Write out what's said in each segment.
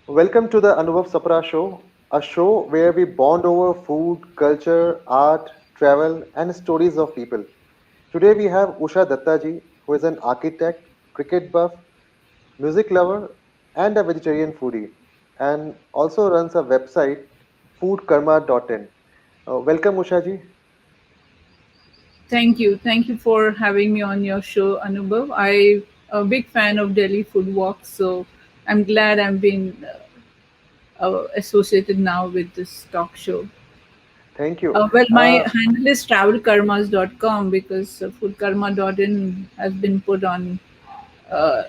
Welcome to the Anubhav Sapra Show, a show where we bond over food, culture, art, travel, and stories of people. Today we have Usha Datta ji, who is an architect, cricket buff, music lover, and a vegetarian foodie, and also runs a website, foodkarma.in. Welcome, Usha ji. Thank you. Thank you for having me on your show, Anubhav. I'm a big fan of Delhi food walks, so I'm glad I'm being associated now with this talk show. Thank you. My handle is travelkarmas.com because foodkarma.in has been put on uh,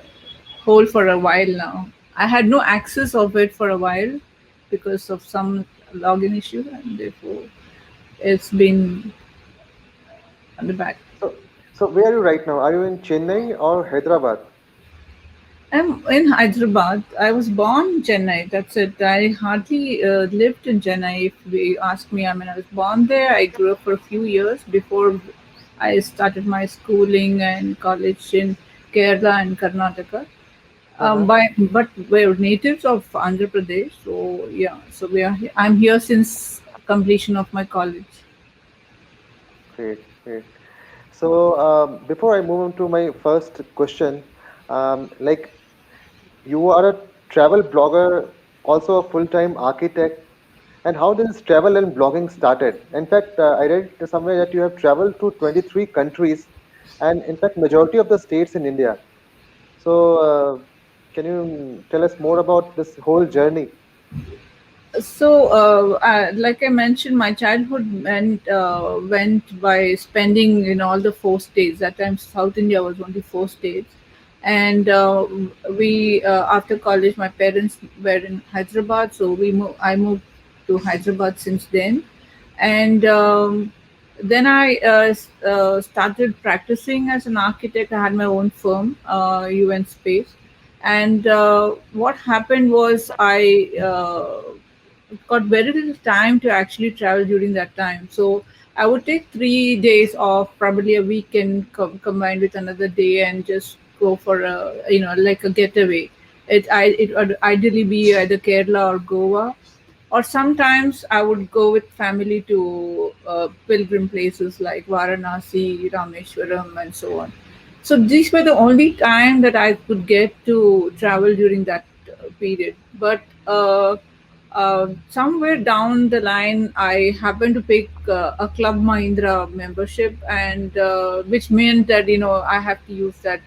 hold for a while now. I had no access of it for a while because of some login issue, and therefore it's been on the back. So where are you right now? Are you in Chennai or Hyderabad? I'm in Hyderabad. I was born in Chennai. That's it. I hardly lived in Chennai. If we ask me, I mean, I was born there. I grew up for a few years before I started my schooling and college in Kerala and Karnataka. Uh-huh. But we're natives of Andhra Pradesh. So yeah, so I'm here since completion of my college. Great, great. So before I move on to my first question, like you are a travel blogger, also a full-time architect, and how does travel and blogging started? In fact, I read somewhere that you have traveled to 23 countries, and in fact, majority of the states in India. So, can you tell us more about this whole journey? Like I mentioned, my childhood went by spending in all the four states. That time, South India was only four states, and we after college, my parents were in Hyderabad, so I moved to Hyderabad since then, and then I started practicing as an architect. I had my own firm, UN Space, and what happened was I got very little time to actually travel during that time. So I would take 3 days off, probably a weekend combined with another day, and just go for a like a getaway. It would ideally be either Kerala or Goa, or sometimes I would go with family to pilgrim places like Varanasi, Rameshwaram, and so on. So these were the only time that I could get to travel during that period. But somewhere down the line, I happened to pick a Club Mahindra membership, and which meant that I have to use that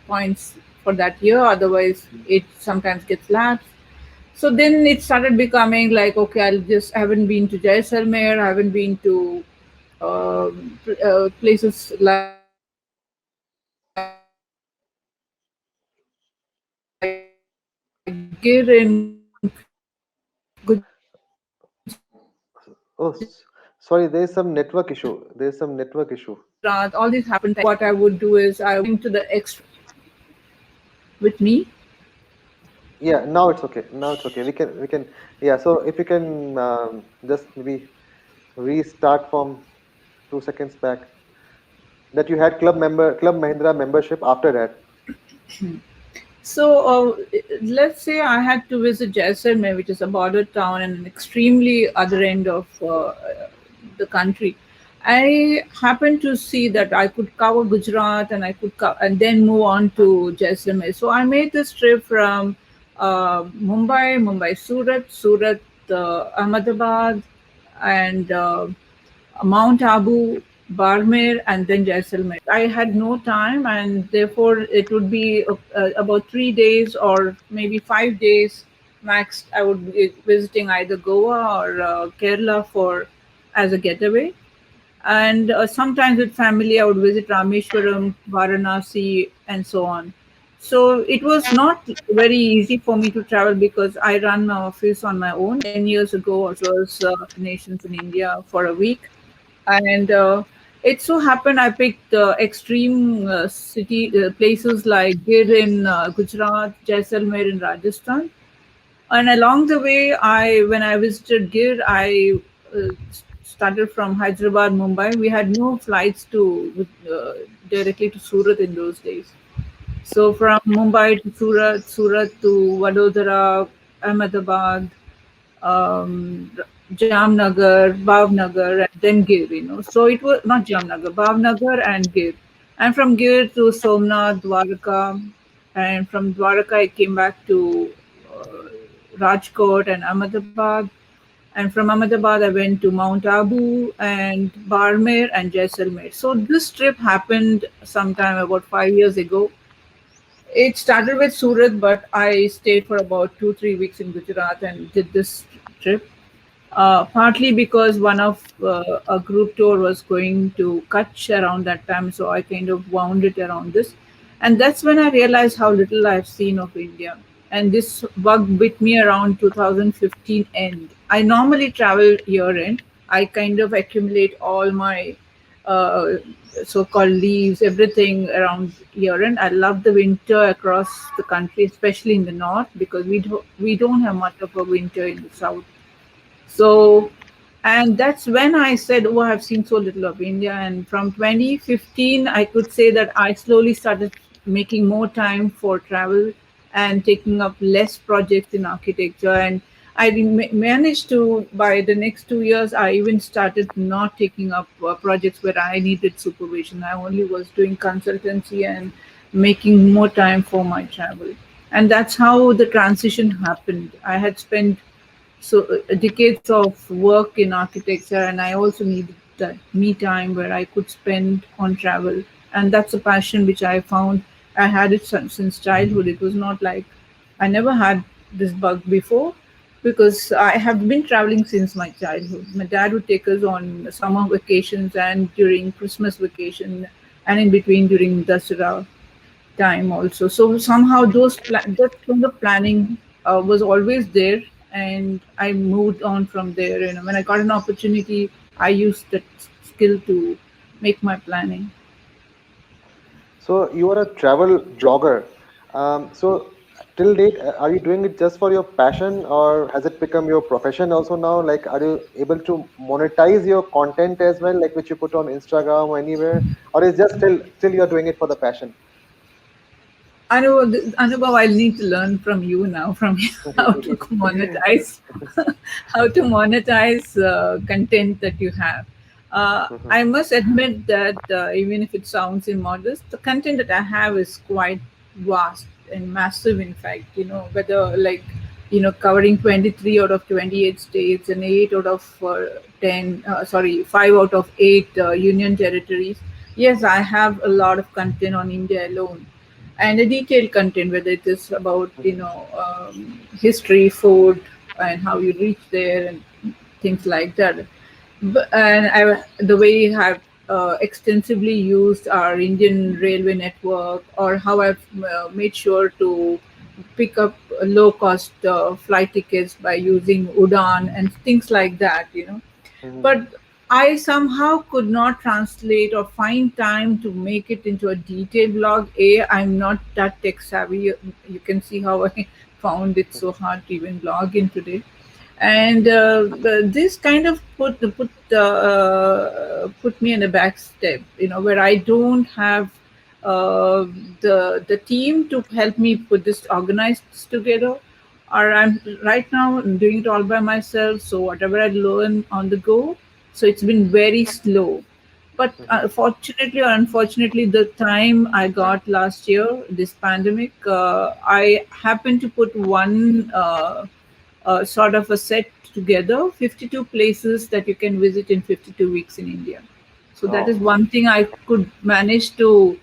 points for that year. Otherwise, it sometimes gets lapsed. So then it started becoming like, okay, I haven't been to Jaisalmer, I haven't been to places like Gir in Gujarat, Oh, sorry, there is some network issue. There is some network issue. all this happened. What I would do is I would to the with me. Yeah, now it's okay. Now it's okay. We can. Yeah. So if you can just maybe restart from 2 seconds back, that you had Club Mahindra membership after that. So let's say I had to visit Jaisalmer, which is a border town and an extremely other end of the country. I happened to see that I could cover Gujarat and and then move on to Jaisalmer. So I made this trip from Mumbai, Surat, Ahmedabad, and Mount Abu, Barmer, and then Jaisalmer. I had no time, and therefore it would be about 3 days or maybe 5 days max. I would be visiting either Goa or Kerala for as a getaway, and sometimes with family I would visit Rameshwaram, Varanasi, and so on. So it was not very easy for me to travel because I run my office on my own. 10 years ago, I was nations in India for a week, and it so happened I picked extreme city places like Gir in Gujarat, Jaisalmer in Rajasthan, and along the way, when I visited Gir, I started from Hyderabad, Mumbai. We had no flights to directly to Surat in those days. So from Mumbai to Surat, Surat to Vadodara, Ahmedabad, um, Jamnagar, Bhavnagar, and then Gir. So it was not Jamnagar, Bhavnagar and Gir, and from Gir to Somnath, Dwarka, and from Dwarka I came back to uh, Rajkot and Ahmedabad, and from Ahmedabad I went to Mount Abu and Barmer and Jaisalmer. So this trip happened sometime about 5 years ago. It started with Surat, but I stayed for about 2 3 weeks in Gujarat and did this trip. Partly because one of a group tour was going to Kutch around that time, so I kind of wound it around this, and that's when I realized how little I've seen of India. And this bug bit me around 2015 end. I normally travel year end. I kind of accumulate all my uh, so-called leaves, everything around year end. I love the winter across the country, especially in the north, because we don't have much of a winter in the south. So, and that's when I said, "Oh, I've seen so little of India." And from 2015, I could say that I slowly started making more time for travel and taking up less projects in architecture. And I managed to, by the next 2 years, I even started not taking up projects where I needed supervision. I only was doing consultancy and making more time for my travel. And that's how the transition happened. I had spent decades of work in architecture, and I also needed that me time where I could spend on travel. And that's a passion which I found. I had it since childhood. It was not like I never had this bug before, because I have been traveling since my childhood. My dad would take us on summer vacations and during Christmas vacation, and in between during Dasara time also. So somehow that kind of planning was always there, and I moved on from there. When I got an opportunity, I used that skill to make my planning. So you are a travel blogger. So till date, are you doing it just for your passion, or has it become your profession also now? Like, are you able to monetize your content as well, like which you put on Instagram or anywhere, or is just still you're doing it for the passion? Anubhav, I'll need to learn from you now, from you, how to monetize, how to monetize content that you have. I must admit that even if it sounds immodest, the content that I have is quite vast and massive. In fact, whether like covering 23 out of 28 states and 8 out of 10, sorry, 5 out of 8 union territories. Yes, I have a lot of content on India alone, and a detailed content, whether it is about history, food, and how you reach there, and things like that. And the way I've extensively used our Indian railway network, or how I've made sure to pick up low cost flight tickets by using Udan and things like that. But I somehow could not translate or find time to make it into a detailed blog. I'm not that tech savvy. You can see how I found it so hard to even blog in today. And this kind of put me in a back step, where I don't have uh, the team to help me put this organized together, or I'm right now I'm doing it all by myself. So whatever I learn on the go, so it's been very slow. But fortunately or unfortunately, the time I got last year, this pandemic, I happened to put one sort of a set together, 52 places that you can visit in 52 weeks in India. So that is Oh, one thing I could manage to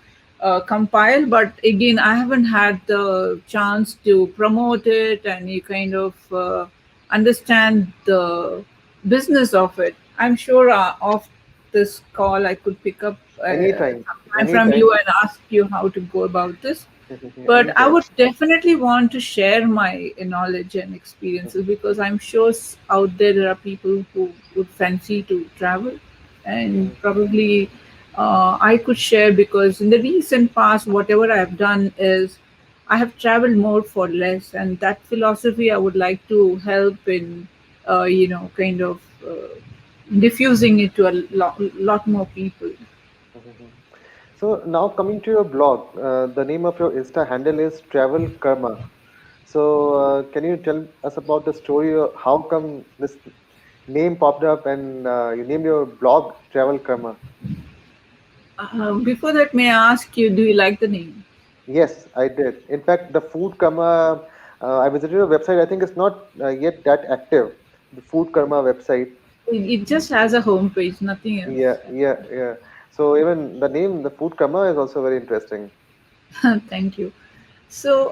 compile. But again, I haven't had the chance to promote it and you kind of understand the business of it. I'm sure off this call I could pick up anytime, sometime from anytime, you and ask you how to go about this. But I anytime. would definitely want to share my knowledge and experiences, because I'm sure out there are people who would fancy to travel, and probably I could share, because in the recent past, whatever I've done is I have traveled more for less, and that philosophy I would like to help in, kind of diffusing it to a lot more people. Mhm. So now coming to your blog, the name of your Insta handle is Travel Karma. So can you tell us about the story? How come this name popped up and you named your blog Travel Karma? Before that, may I ask you, do you like the name? Yes, I did. In fact, the Food Karma, I visited your website. I think it's not yet that active. The Food Karma website. It just has a homepage, nothing Yeah, else. yeah, yeah. So even the name, the Food Karma, is also very interesting. Thank you. So,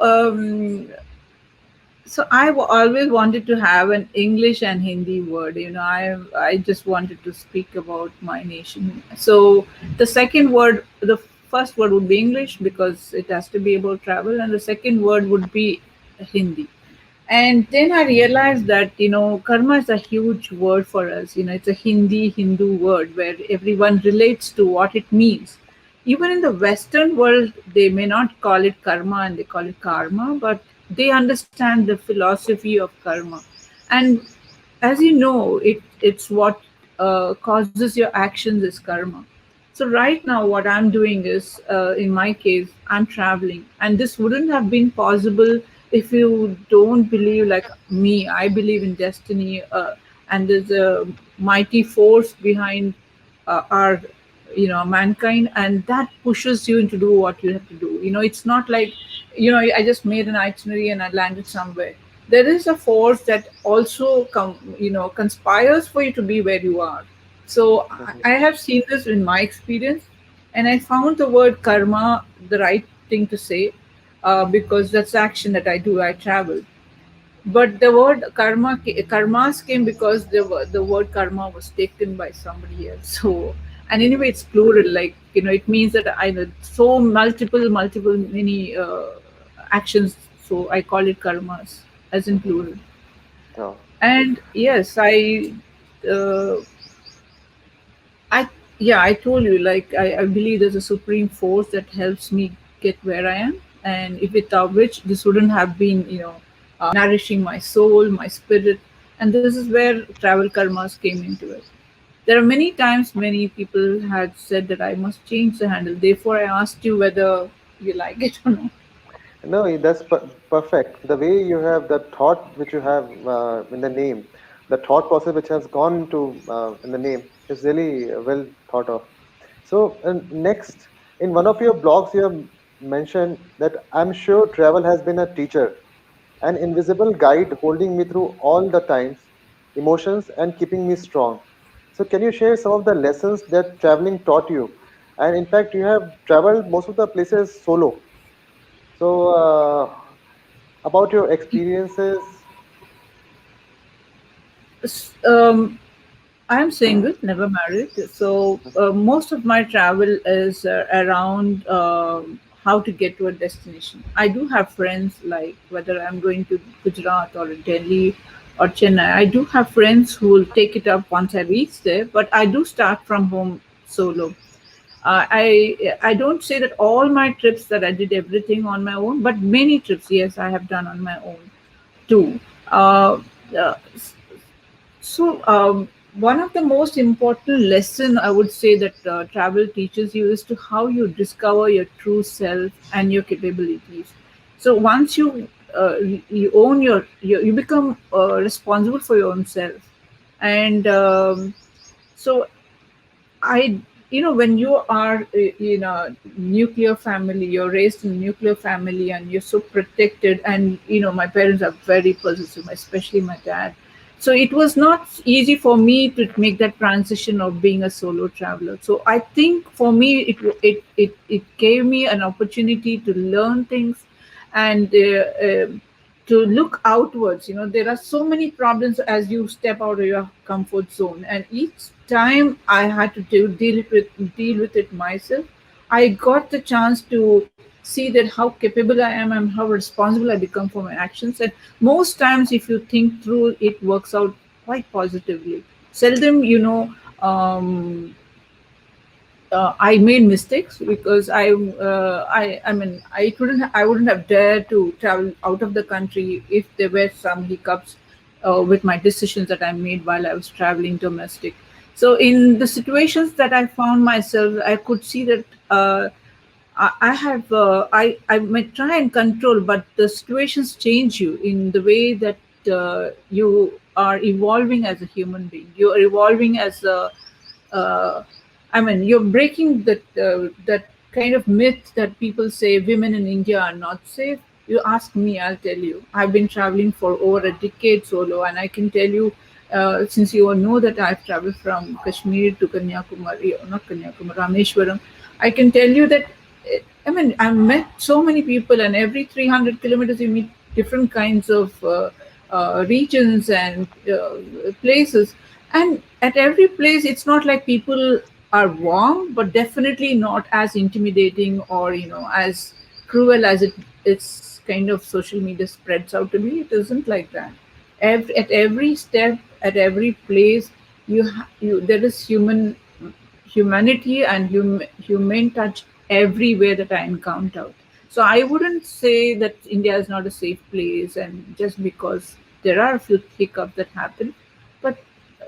always wanted to have an English and Hindi word. I just wanted to speak about my nation. So the second word, the first word would be English because it has to be about travel, and the second word would be Hindi. And then I realized that karma is a huge word for us. It's a Hindu word where everyone relates to what it means. Even in the Western world, they may not call it karma and they call it karma, but they understand the philosophy of karma. And as you know, it's what causes your actions is karma. So right now what I'm doing is, in my case, I'm traveling, and this wouldn't have been possible if you don't believe like me. I believe in destiny, and there's a mighty force behind our mankind, and that pushes you to do what you have to do. It's not like I just made an itinerary and I landed somewhere. There is a force that also conspires for you to be where you are. So Mhm, I have seen this in my experience, and I found the word karma the right thing to say, because that's the action that I do. I travel, but the word karmas came because the word karma was taken by somebody else. So, and anyway, mhm, it's plural. Like it means that I know so multiple many actions. So I call it karmas as in mhm. plural. Oh. And yes, uh, I yeah, I told you, like I believe there's a supreme force that helps me get where I am, and if without which this wouldn't have been, nourishing my soul, my spirit, and this is where travel karmas came into it. There are many times many people had said that I must change the handle. Therefore, I asked you whether you like it or not. No, that's perfect. The way you have the thought which you have in the name, the thought process which has gone into in the name is really well thought of. So, next, in one of your blogs, you have mentioned that I'm sure travel has been a teacher, an invisible guide holding me through all the times, emotions, and keeping me strong. So, can you share some of the lessons that traveling taught you? And in fact, you have traveled most of the places solo. So, about your experiences. I'm single, never married. So most of my travel is around how to get to a destination. I do have friends, like whether I'm going to Gujarat or Delhi or Chennai. I do have friends who will take it up once I reach there, but I do start from home solo. I don't say that all my trips that I did everything on my own, but many trips, yes, I have done on my own too. Uh, uh, One of the most important lesson I would say that travel teaches you is to how you discover your true self and your capabilities. So once you own you become responsible for your own self, and so I, when you are in a nuclear family, you're raised in a nuclear family and you're so protected. And, my parents are very possessive, especially my dad. So it was not easy for me to make that transition of being a solo traveler. So I think for me, it gave me an opportunity to learn things, and to look outwards. There are so many problems as you step out of your comfort zone, and each time I had to deal with it myself. I got the chance to see that how capable I am and how responsible I become for my actions. And most times, if you think through, it works out quite positively. Seldom, I made mistakes because I wouldn't have dared to travel out of the country if there were some hiccups with my decisions that I made while I was traveling domestic. So in the situations that I found myself, I could see that I have I may try and control, but the situations change you in the way that you are evolving as a human being. You are evolving as a uh, I mean, you're breaking that kind of myth that people say women in India are not safe. You ask me, I'll tell you. I've been traveling for over a decade solo, and I can tell you, since you all know that I've traveled from Kashmir to Kanyakumari, or not Kanyakumari, Rameshwaram, I can tell you that. I mean, I've met so many people, and every 300 kilometers, you meet different kinds of regions and places. And at every place, it's not like people are warm, but definitely not as intimidating or as cruel as it's kind of social media spreads out to be. It isn't like that. At every step, at every place, you there is humanity and humane touch everywhere that I encountered. So I wouldn't say that India is not a safe place, and just because there are a few hiccups that happen, but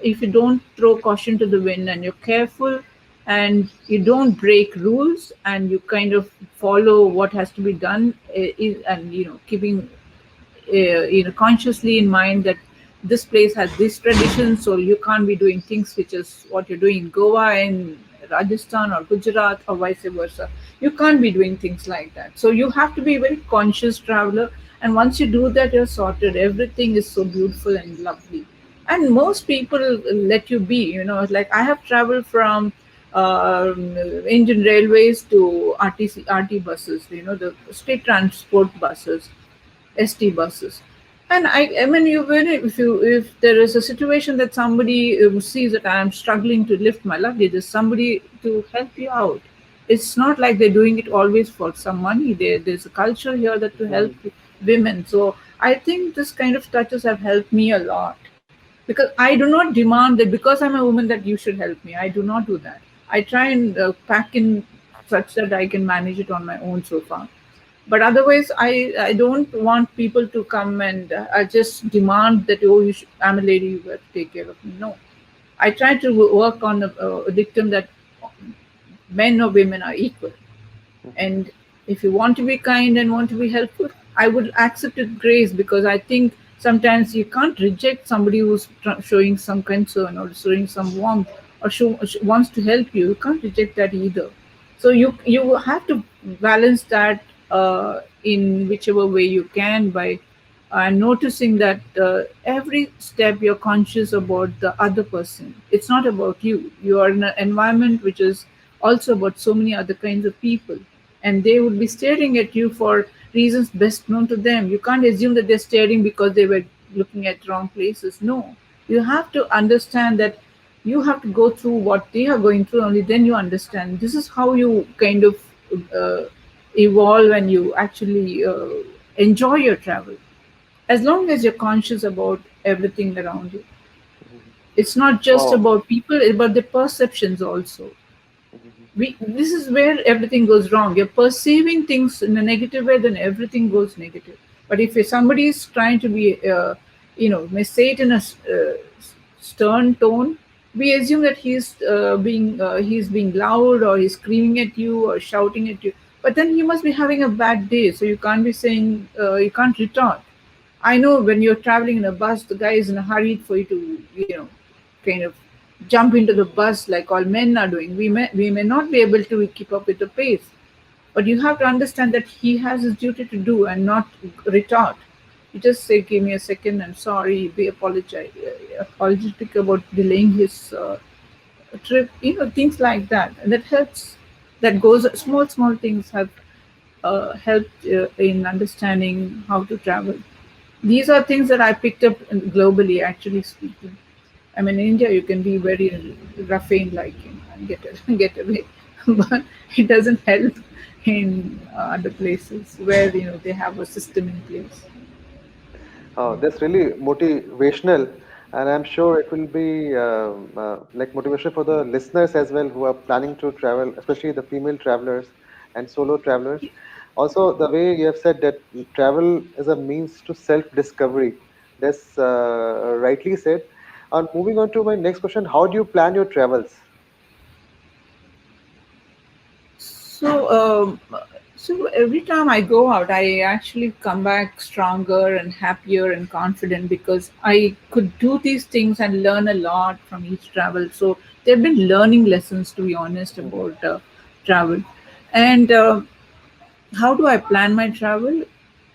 if you don't throw caution to the wind and you're careful and you don't break rules and you kind of follow what has to be done, and keeping consciously in mind that this place has this tradition, so you can't be doing things which is what you're doing in Goa and Rajasthan or Gujarat or vice versa. You can't be doing things like that. So you have to be a very conscious traveler, and once you do that, you're sorted. Everything is so beautiful and lovely, and most people let you be. Like I have traveled from Indian Railways to RT buses, the state transport buses, ST buses. And I mean, if there is a situation that somebody sees that I am struggling to lift my luggage, there's somebody to help you out. It's not like they're doing it always for some money. There's a culture here that to help Mhm. women. So I think this kind of touches have helped me a lot, because I do not demand that because I'm a woman that you should help me. I do not do that. I try and pack in such that I can manage it on my own so far. But otherwise, I don't want people to come and I just demand that, oh, I'm a lady, you have to take care of me. No, I try to work on a dictum that men or women are equal. Mhm. And if you want to be kind and want to be helpful, I would accept it grace, because I think sometimes you can't reject somebody who's showing some concern or showing some warmth or wants to help you. You can't reject that either. So you have to balance that in whichever way you can, by noticing that every step you're conscious about the other person. It's not about you. You are in an environment which is also about so many other kinds of people, and they would be staring at you for reasons best known to them. You can't assume that they're staring because they were looking at wrong places. No, you have to understand that you have to go through what they are going through. Only then you understand. This is how you kind of uh, evolve and you actually enjoy your travel, as long as you're conscious about everything around you. Mhm. It's not just Wow. about people, but the perceptions also. Mhm. This is where everything goes wrong. You're perceiving things in a negative way, then everything goes negative. But if somebody is trying to be may say it in a stern tone, we assume that he's being loud, or he's screaming at you or shouting at you. But then he must be having a bad day, so you can't be saying, you can't retort. I know when you're traveling in a bus, the guy is in a hurry for you to, kind of jump into the bus like all men are doing. We may not be able to keep up with the pace, but you have to understand that he has his duty to do and not retort. You just say, "Give me a second. I'm sorry." Be apologetic about delaying his trip. Things like that. And that helps. That goes. Small things have helped in understanding how to travel. These are things that I picked up globally, actually speaking. I mean, in India, you can be very ruffian like, and get away, but it doesn't help in other places where they have a system in place. That's really motivational, and I'm sure it will be like motivation for the listeners as well who are planning to travel, especially the female travelers and solo travelers. Also, the way you have said that travel is a means to self-discovery, that's rightly said. And moving on to my next question, how do you plan your travels? So, so every time I go out, I actually come back stronger and happier and confident because I could do these things and learn a lot from each travel. So there have been learning lessons, to be honest, Mhm. about travel. And how do I plan my travel?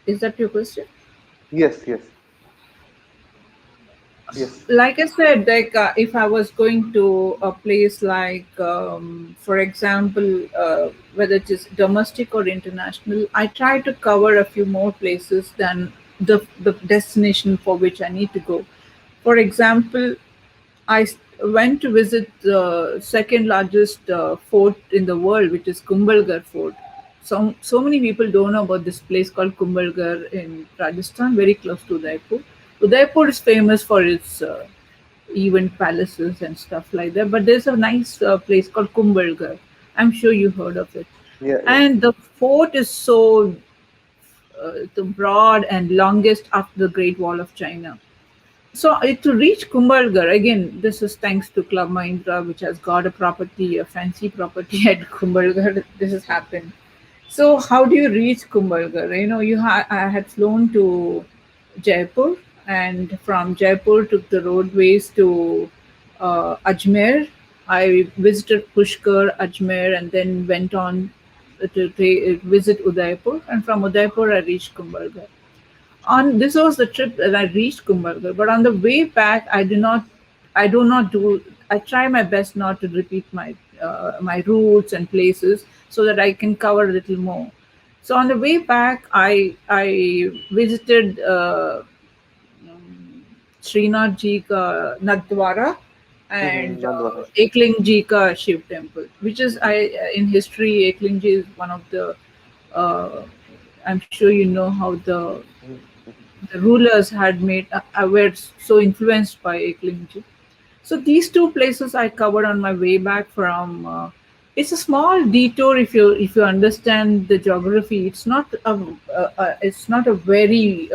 Is that your question? Yes, yes, yes. Like I said, like if I was going to a place like, for example, whether it is domestic or international, I try to cover a few more places than the destination for which I need to go. For example, went to visit the second largest fort in the world, which is Kumbulgar Fort. So many people don't know about this place called Kumbulgar in Rajasthan, very close to Udaipur. Udaipur is famous for its event palaces and stuff like that. But there's a nice place called Kumbulgar. I'm sure you heard of it. Yeah, yeah. And the fort is so the broad and longest after the Great Wall of China. So to reach Kumbhalgarh, again, this is thanks to Club Mahindra, which has got a property, a fancy property at Kumbhalgarh. This has happened. So how do you reach Kumbhalgarh? I had flown to Jaipur, and from Jaipur took the roadways to Ajmer. I visited Pushkar, Ajmer, and then went on to visit Udaipur, and from Udaipur I reached Kumbhalgarh. On this was the trip that I reached Kumbhalgarh, but on the way back, I do not do, I try my best not to repeat my routes and places so that I can cover a little more. So on the way back, I visited Srinath Ji ka Nathdwara Mm-hmm. and Nandwara. Ekling Ji ka Shiv temple, which is I in history Ekling Ji is one of the uh, I'm sure you know how the rulers had made were so influenced by Ekling. So these two places I covered on my way back from. It's a small detour if you understand the geography. It's not a very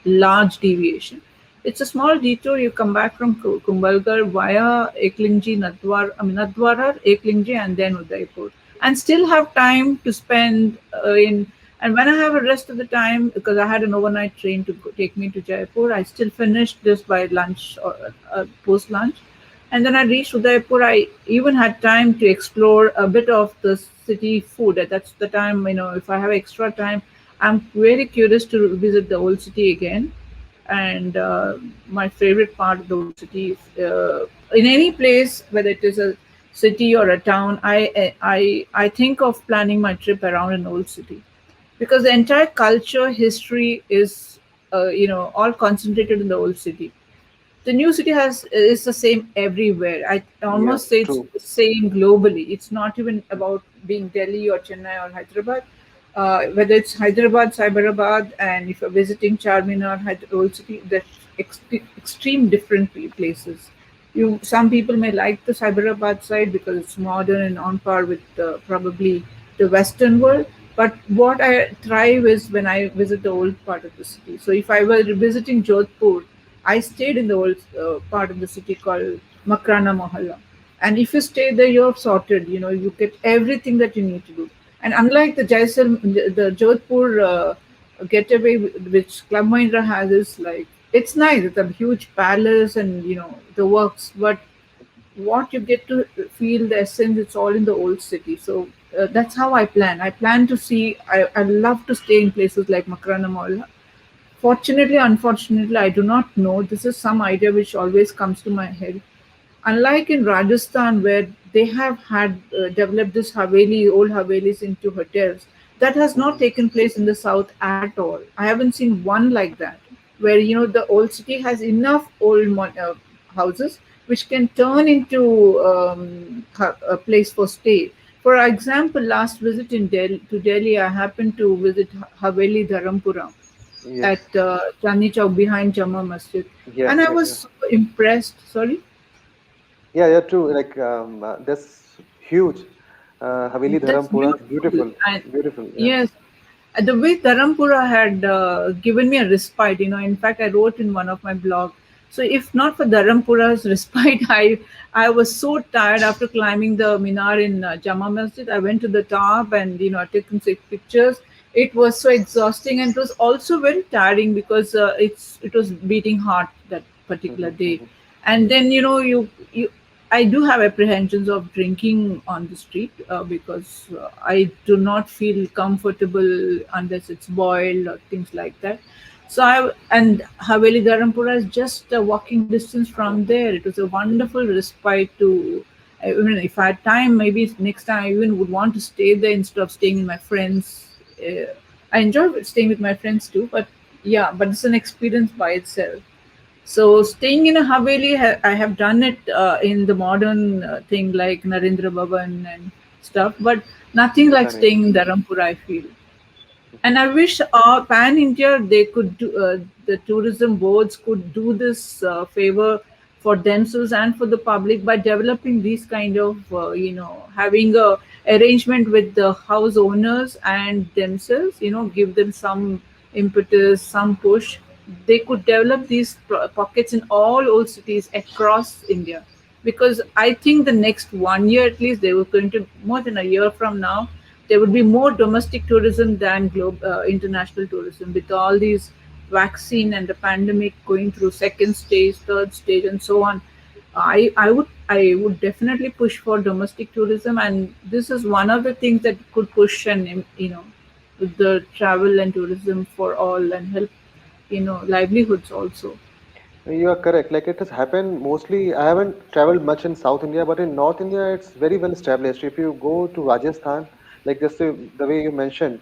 large deviation. It's a small detour. You come back from Kumbhalgarh via Eklingji, Nathdwara, Eklingji, and then Udaipur, and still have time to spend in. And when I have a rest of the time, because I had an overnight train to take me to Jaipur, I still finished this by lunch or post lunch. And then I reached Udaipur. I even had time to explore a bit of the city food. That's the time, if I have extra time, I'm very curious to visit the old city again. And my favorite part of the old city, in any place, whether it is a city or a town, I think of planning my trip around an old city because the entire culture history is all concentrated in the old city. The new city has is the same everywhere. I Yeah, almost say it's true. the same globally. It's not even about being Delhi or Chennai or Hyderabad. Whether it's Hyderabad, Cyberabad, and if you're visiting Charminar, Old City, they're extreme different places. Some people may like the Cyberabad side because it's modern and on par with probably the Western world. But what I thrive is when I visit the old part of the city. So if I were visiting Jodhpur, I stayed in the old part of the city called Makrana Mohalla. And if you stay there, you're sorted. You get everything that you need to do. And unlike the Jodhpur getaway, which Club Mahindra has, is like it's nice. It's a huge palace and the works. But what you get to feel the essence, it's all in the old city. So that's how I plan. I plan to see. I love to stay in places like Makrana Mohalla. Fortunately, unfortunately, I do not know. This is some idea which always comes to my head. Unlike in Rajasthan, where they have had developed this old Havelis into hotels, that has not Mm-hmm. taken place in the south at all. I haven't seen one like that, where the old city has enough houses which can turn into a place for stay. For example, last visit to Delhi, I happened to visit Haveli Dharampura Yes. at Chandni Chowk behind Jama Masjid, Yeah, and I yeah, was yeah. so impressed. Sorry. Yeah, yeah, true. Like that's huge. Haveli That's Dharampura, beautiful. beautiful, And beautiful. Yeah. yes, the way Dharampura had given me a respite, in fact, I wrote in one of my blog. So if not for Dharampura's respite, I was so tired after climbing the Minar in Jama Masjid. I went to the top and took some pictures. It was so exhausting, and it was also very tiring because it was beating hard that particular Mhm, day. mhm, And then you I do have apprehensions of drinking on the street because I do not feel comfortable unless it's boiled or things like that. So and Haveli Dharampura is just a walking distance from there. It was a wonderful respite to. I mean, if I had time, maybe next time I even would want to stay there instead of staying with my friends. I enjoy staying with my friends too, but yeah, but it's an experience by itself. So staying in a Haveli, I have done it in the modern thing like Narendra Bhavan and stuff, but nothing like correct. staying in Dharampur, I feel. Mhm, And I wish pan India they could do, the tourism boards could do this favor for themselves and for the public by developing these kind of having a arrangement with the house owners and themselves, give them some impetus, some push. They could develop these pockets in all old cities across India, because I think the next 1 year at least, they were going to more than a year from now, there would be more domestic tourism than international tourism, with all these vaccine and the pandemic going through second stage, third stage, and so on. I would definitely push for domestic tourism, and this is one of the things that could push and with the travel and tourism for all and help livelihoods also. You are correct. Like it has happened mostly. I haven't traveled much in South India, but in North India, it's very well established. If you go to Rajasthan, like just the way you mentioned,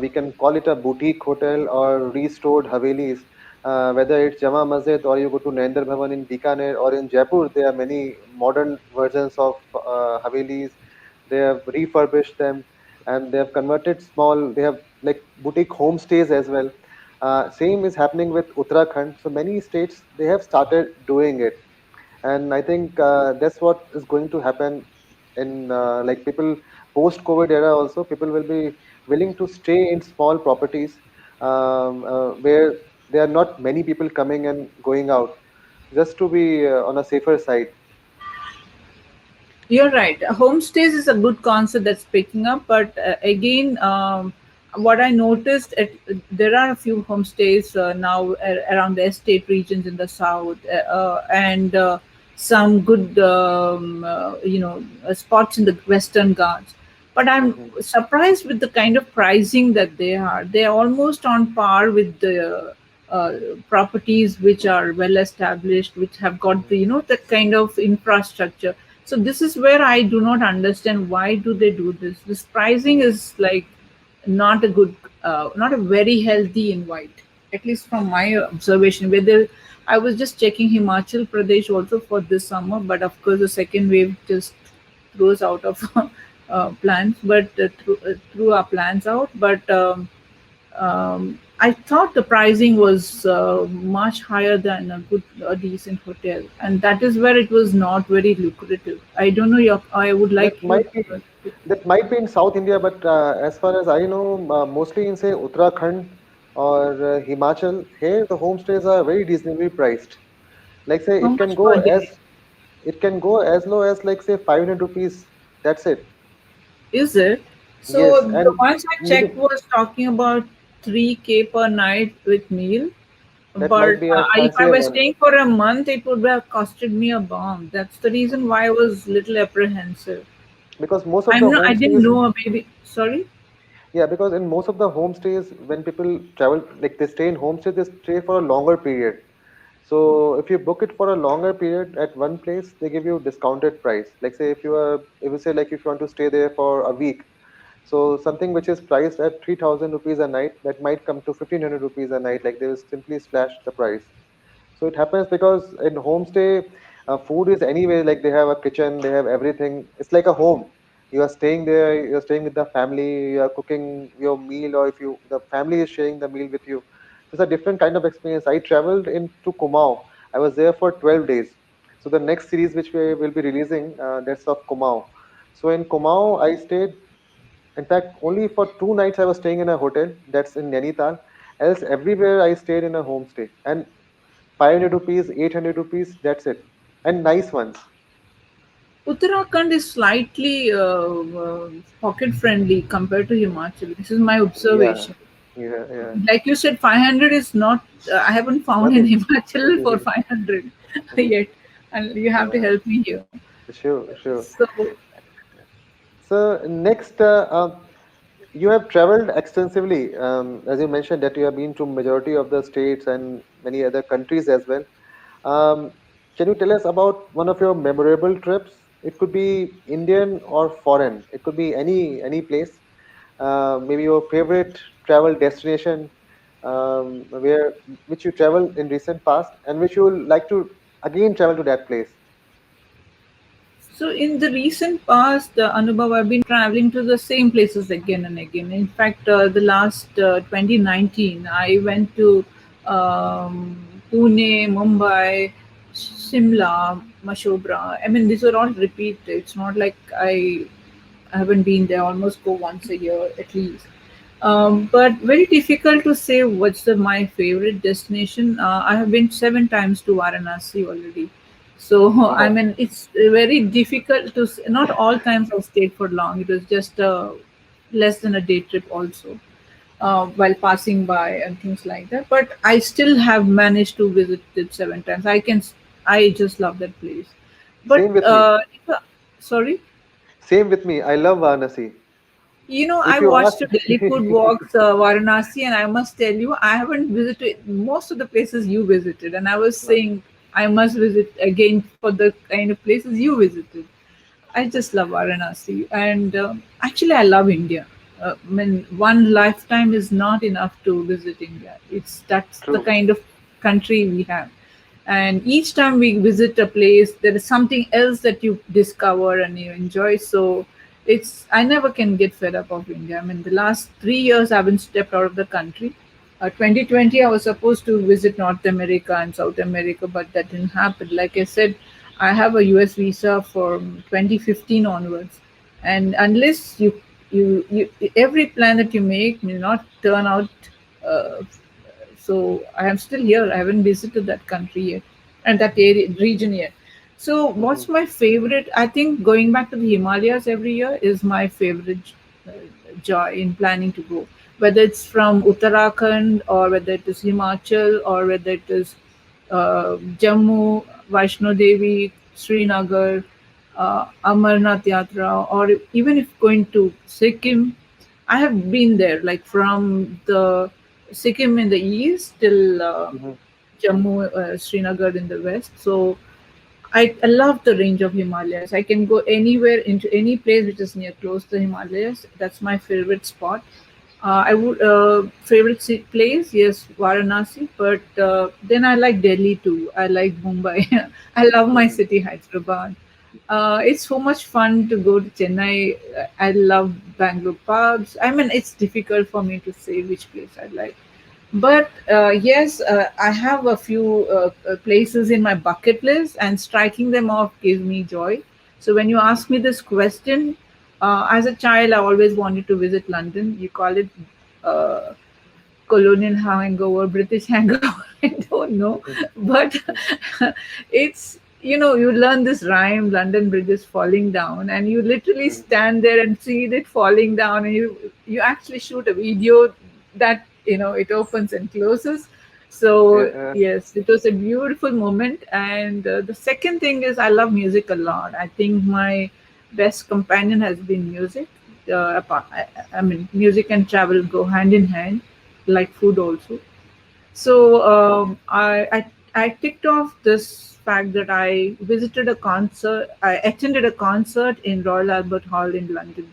we can call it a boutique hotel or restored Havelis. Whether it's Jama Masjid or you go to Narendra Bhavan in Bikaner or in Jaipur, there are many modern versions of Havelis. They have refurbished them and they have converted small. They have like boutique homestays as well. Same is happening with Uttarakhand. So many states they have started doing it, and I think that's what is going to happen in like people post-COVID era. Also, people will be willing to stay in small properties where there are not many people coming and going out, just to be on a safer side. You're right. Homestays is a good concept that's picking up, but again, what I noticed, there are a few homestays now around the estate regions in the south, and some good, spots in the Western Ghats. But I'm Hmm. surprised with the kind of pricing that they are. They are almost on par with the uh, properties which are well established, which have got Hmm. the that kind of infrastructure. So this is where I do not understand why do they do this. This pricing is like not a good, not a very healthy invite, at least from my observation. Whether I was just checking Himachal Pradesh also for this summer, but of course the second wave just throws out of plans, but threw our plans out. But I thought the pricing was much higher than a decent hotel, and that is where it was not very lucrative. I don't know. I would That like you. might be that might be in South India, but as far as I know, mostly in say Uttarakhand or Himachal, here the homestays are very reasonably priced. Like say How it can much go per day as low as like say 500 rupees. That's it. is it? So Yes, the and ones I checked minim was talking about 3K per night with meal. that But might be a if I fancier was one staying for a month, it would have costed me a bomb. That's the reason why I was little apprehensive. because most of the I didn't homestays, know. Maybe sorry. yeah, because in most of the homestays, when people travel, like they stay in homestays, they stay for a longer period. So if you book it for a longer period at one place, they give you discounted price. Like say if you say like if you want to stay there for a week, so something which is priced at 3,000 rupees a night, that might come to 1,500 rupees a night. Like they will simply slash the price. So it happens because in homestay, food is anyway like they have a kitchen, they have everything. It's like a home. You are staying there, you're staying with the family, you are cooking your meal, or if you the family is sharing the meal with you. It's a different kind of experience. I traveled into Kumau. I was there for 12 days. So the next series which we will be releasing, that's of Kumau. So in Kumau, I stayed. In fact, only for 2 nights I was staying in a hotel. That's in Nainital. Else everywhere I stayed in a homestay. And 500 rupees, 800 rupees, that's it. And nice ones. Uttarakhand is slightly pocket friendly compared to Himachal. This is my Yeah, observation. yeah, yeah. Like you said, 500 is not, I haven't found in Nothing. Himachal for 500 yet. And you have to Yeah, help me here. sure, sure. So, So next, you have traveled extensively. As you mentioned that you have been to majority of the states and many other countries as well. Um, can you tell us about one of your memorable trips? It could be Indian or foreign. It could be any place. Maybe your favorite travel destination, where which you traveled in recent past and which you would like to again travel to that place. so in the recent past, Anubhav, I've been traveling to the same places again and again. In fact, the last 2019, I went to Pune, Mumbai, Shimla, Mashobra. I mean, these are all repeat. It's not like I haven't been there. Almost go once a year at least. But very difficult to say what's my favorite destination. I have been 7 times to Varanasi already. So I Wow, mean, it's very difficult to. Not all times I stayed for long. It was just less than a day trip also, while passing by and things like that. But I still have managed to visit it 7 times. I just love that place. But same with me. sorry. Same with me. I love Varanasi. I If you ask, watched a Delhi Food Walks Varanasi, and I must tell you, I haven't visited most of the places you visited, and I was saying I must visit again for the kind of places you visited. I just love Varanasi, and actually, I love India. I mean, one lifetime is not enough to visit India. It's That's the true. kind of country we have, and each time we visit a place, there is something else that you discover and you enjoy. So I never can get fed up of India. I mean, the last 3 years I haven't stepped out of the country. 2020, I was supposed to visit North America and South America, but that didn't happen. Like I said, I have a US visa from 2015 onwards, and unless you every plan that you make may not turn out. Uh, so I am still here. I haven't visited that country yet, and that area region yet. So Hmm. what's my favorite? I think going back to the Himalayas every year is my favorite uh, joy in planning to go. Whether it's from Uttarakhand or whether it is Himachal or whether it is Jammu, Vaishno Devi, Srinagar, Amarnath Yatra, or even if going to Sikkim, I have been there, like from the Sikkim in the east till Hmm. Jammu, Srinagar in the west. So I love the range of Himalayas. I can go anywhere into any place which is near close to the Himalayas. That's my favorite spot. I would favorite place, yes, Varanasi, but then I like Delhi too. I like Mumbai. I love my Hmm. city, Hyderabad. It's so much fun to go to Chennai. I love Bangalore pubs. I mean, it's difficult for me to say which place I like. But yes, I have a few places in my bucket list, and striking them off gives me joy. So when you ask me this question, as a child, I always wanted to visit London. You call it uh, colonial hangover, British hangover. I don't know, but it's you learn this rhyme, London Bridge is falling down, and you literally Hmm. stand there and see it falling down, and you actually shoot a video that it opens and closes. So Yeah, yes, it was a beautiful moment. And the second thing is I love music a lot. I think my best companion has been music. I mean, music and travel go hand in hand, like food also. hmm. So I ticked off this fact that I visited a concert. I attended a concert in Royal Albert Hall in London.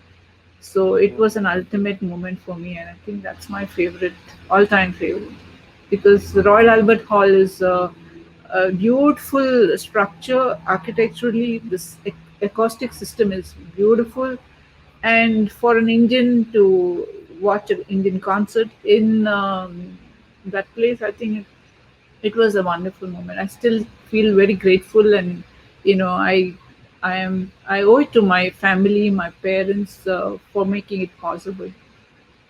So it Hmm. was an ultimate moment for me, and I think that's my favorite, all-time favorite, because the Royal Albert Hall is a beautiful structure architecturally. This acoustic system is beautiful, and for an Indian to watch an Indian concert in that place, I think it was a wonderful moment. I still feel very grateful, and I owe it to my family, my parents, for making it possible.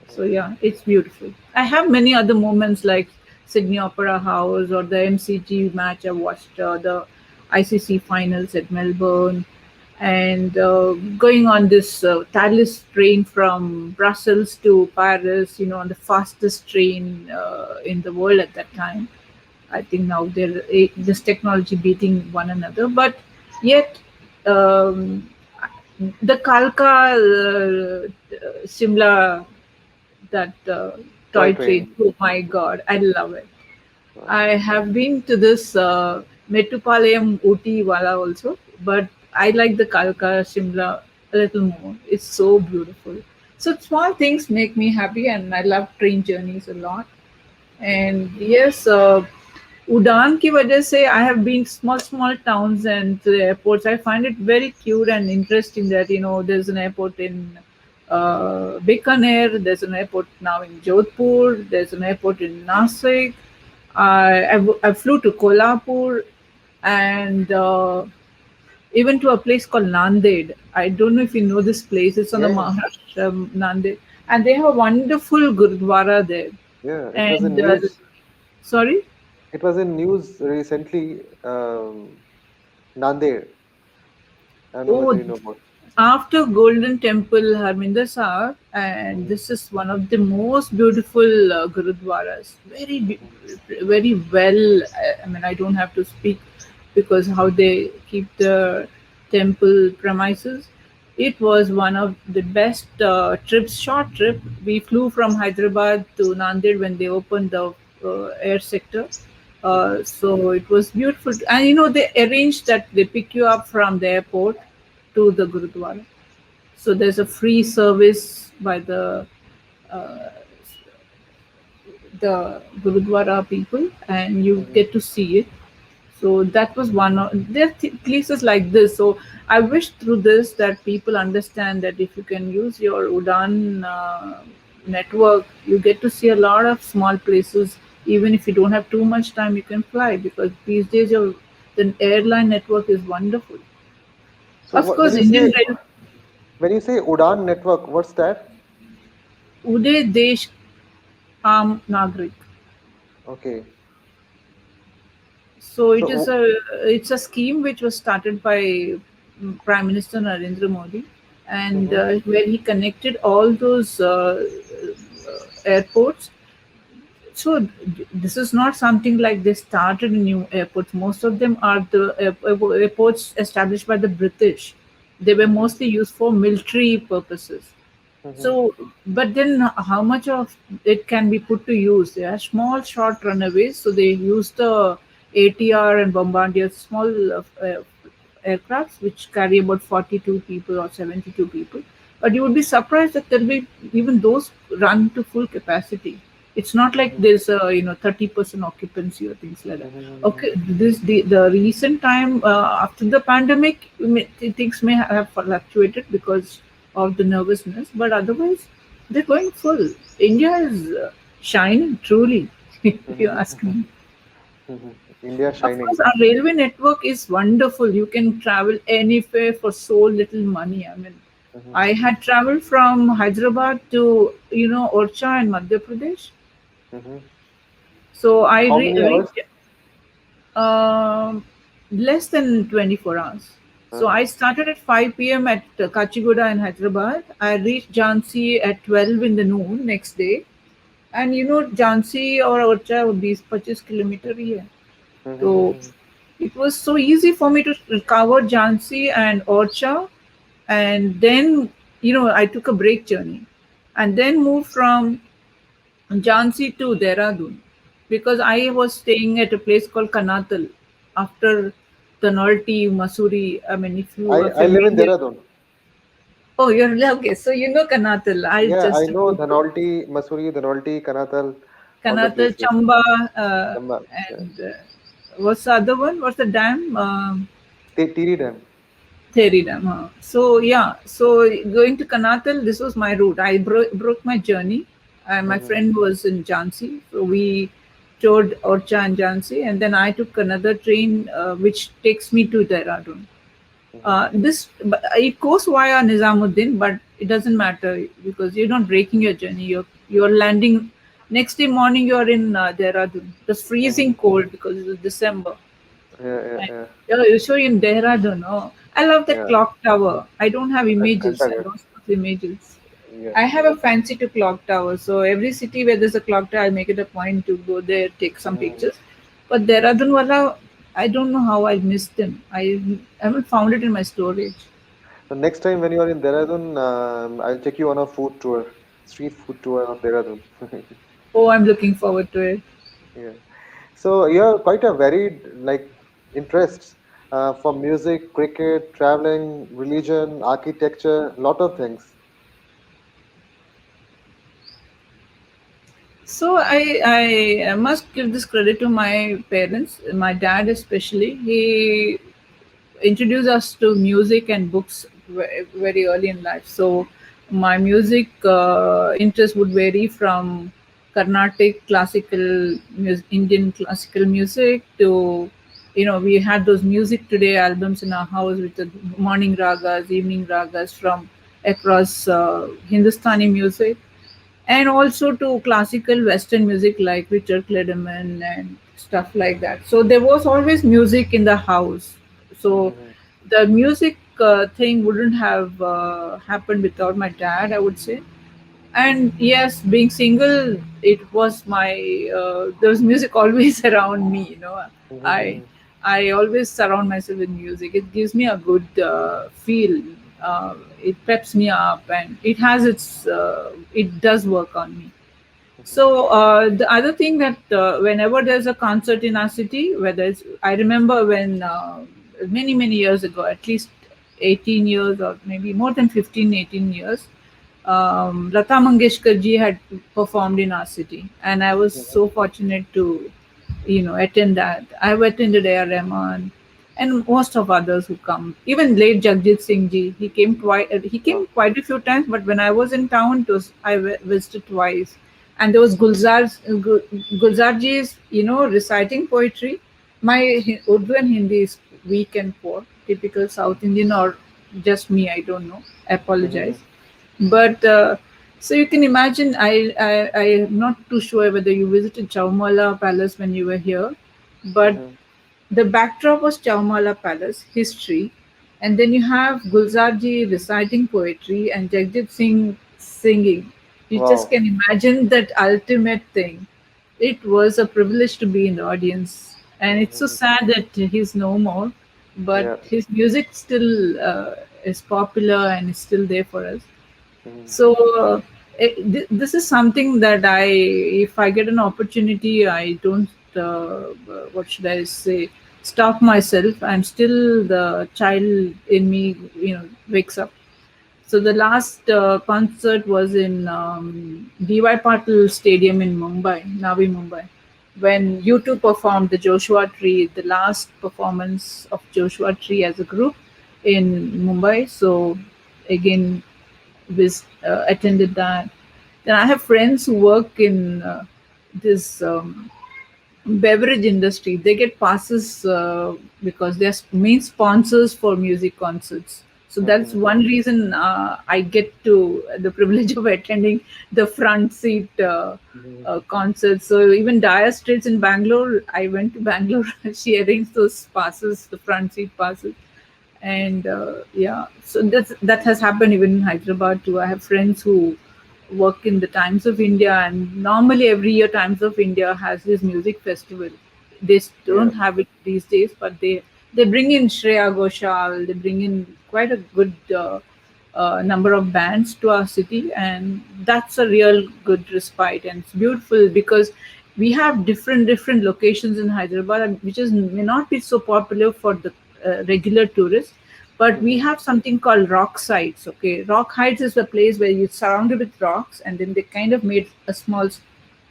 So yeah, it's beautiful. I have many other moments like Sydney Opera House, or the MCG match I watched, the ICC finals at Melbourne, and going on this tireless train from Brussels to Paris, on the fastest train in the world at that time. I think now they're this technology beating one another, but yet um, the Kalka Shimla, that Toy toy train. train. Oh my God, I love it. Wow. I have been to this Mettupalayam Ooty Wala also, but I like the Kalka Shimla a little more. It's so beautiful. So small things make me happy, and I love train journeys a lot. Mhm. And yes, उड़ान की वजह से I have been small towns and airports. I find it very cute and interesting that there's an airport in Bikaner, there's an airport now in Jodhpur, there's an airport in Nasik. I flew to Kolhapur and even to a place called Nanded. I don't know if you know this place. It's on the Yeah, yeah, Maharashtra Nanded, and they have a wonderful gurdwara there. yeah. It was in And news. sorry. It was in news recently. Nanded. I don't know whether Oh, you know about. after Golden Temple, Harminder Sahib, and Mhm, this is one of the most beautiful gurudwaras. mhm, Very well. I mean, I don't have to speak because how they keep the temple premises. It was one of the best trips, short trip. We flew from Hyderabad to Nanded when they opened the air sector. mhm, So it was beautiful, and they arranged that they pick you up from the airport to the Gurudwara. So there's a free service by the Gurudwara people, and you mhm. get to see it. So that was one of there are places like this. So I wish through this that people understand that if you can use your Udan network, you get to see a lot of small places. Even if you don't have too much time, you can fly because these days the airline network is wonderful. So Of what, when course, you Indian say Rail Udan network, what's that? Uday Desh Am Nagrik. Okay. So So it's a scheme which was started by Prime Minister Narendra Modi, and mhm, where he connected all those airports. So this is not something like they started new airports. Most of them are the airports established by the British. They were mhm, mostly used for military purposes. mhm, So, but then how much of it can be put to use? They are small, short runaways. So they use the ATR and Bombardier small aircrafts which carry about 42 people or 72 people. But you would be surprised that there will be even those run to full capacity. It's not like mhm, there's a 30% occupancy or things like that. mhm, mhm, Okay, this the recent time after the pandemic, things may have fluctuated because of the nervousness, but otherwise they're going full. India is shining truly, if you mhm, ask mhm, me. mhm. India Of shining. course, our railway network is wonderful. You can travel anywhere for so little money. I mean, Mhm, I had traveled from Hyderabad to Orcha in Madhya Pradesh. mhm. So I How many hours? reached um, less than 24 hours. So Uh-huh. I started at 5 p.m. at Kachigoda in Hyderabad. I reached Jhansi at 12 in the noon next day. And Jhansi or Orcha would be 25 kilometer here. Mhm, So mhm, it was so easy for me to cover Jhansi and Orcha, and then I took a break journey, and then moved from Jhansi to Dehradun because I was staying at a place called Kanatal after the Nalti, Masuri. I mean, if you are I live in familiar. Dehradun. Oh, you're okay. So Kanatal. I Yeah, I just know Dhanolti, Masuri, Dhanolti, Kanatal, all the Kanatal, places. Chamba, Chamba, yeah. and what's the other one? What's the dam? Tiri Dam. Theri Dam. Huh? So yeah, so going to Kanatal, this was my route. I broke my journey. My Mhm, friend was in Jhansi, so we toured Orcha and Jhansi, and then I took another train which takes me to Dehradun. mhm, It goes via Nizamuddin, but it doesn't matter because you're not breaking your journey. You're landing. Next day morning, you're in Dehradun. It was freezing Mm-hmm. cold because it was December. Yeah, yeah, And, yeah, yeah, usually in Dehradun, oh, I love that yeah. clock tower. I don't have images. I Kantagar. lost those images. Yeah, I have a fancy to clock tower. So every city where there's a clock tower, I make it a point to go there, take some yeah. pictures. But Dehradun wala, I don't know how I missed them. I haven't found it in my storage. So next time when you are in Dehradun, I'll take you on a food tour, street food tour of Dehradun. Oh, I'm looking forward to it. Yeah. So you have quite a varied interests from music, cricket, traveling, religion, architecture, lot of things. So I must give this credit to my parents, my dad especially. He introduced us to music and books very early in life. So my music interest would vary from Carnatic classical music, Indian classical music to, we had those music today albums in our house with the morning ragas, evening ragas from across Hindustani music, and also to classical Western music like Richard Clayderman and stuff like that. So there was always music in the house. So Hmm. the music thing wouldn't have happened without my dad, I would say. And yes, being single, it was my there was music always around me. I Hmm. I always surround myself with music. It gives me a good feel. It peps me up, and it does work on me. So the other thing that whenever there's a concert in our city, whether it's, I remember when many years ago, at least 18 years or maybe more than 15, 18 years, Lata Mangeshkar ji had performed in our city, and I was so fortunate to, attend that. I've attended A.R. Rahman and most of others who come. Even late Jagjit Singh ji, he came twice. He Oh. came quite a few times, but when I was in town, I visited twice. And there was Gulzar ji's, reciting poetry. My Urdu and Hindi is weak and poor, typical South Indian, or just me, I don't know. I Hmm. apologize. But so you can imagine, I am not too sure whether you visited Chaumala Palace when you were here, but Hmm. the backdrop was Chaumala Palace, history, and then you have Gulzarji reciting poetry and Jagjit Singh singing. You just Wow. can imagine that ultimate thing. It was a privilege to be in the audience, and it's so Hmm. sad that he's no more, but Yeah. his music still is popular and is still there for us. Hmm. So this is something that if I get an opportunity, I don't. What should I say? Stop myself. I'm still the child in me. Wakes up. So the last concert was in DY Patil Stadium in Mumbai, Navi Mumbai, when U2 performed the Joshua Tree, the last performance of Joshua Tree as a group in Mumbai. So again, attended that. Then I have friends who work in this beverage industry. They get passes because they're main sponsors for music concerts. So that's Hmm. one reason I get to the privilege of attending the front seat Hmm. concerts. So even Dire Straits in Bangalore, I went to Bangalore. She arranged those passes, the front seat passes, and yeah, so that has happened even in Hyderabad too. I have friends who work in the Times of India, and normally every year Times of India has this music festival. They Yeah. don't have it these days, but they bring in Shreya Ghoshal, they bring in quite a good number of bands to our city, and that's a real good respite, and it's beautiful because we have different locations in Hyderabad, which is may not be so popular for the regular tourists, but we Hmm. have something called rock sites. Okay, rock heights is the place where you're surrounded with rocks, and then they kind of made a small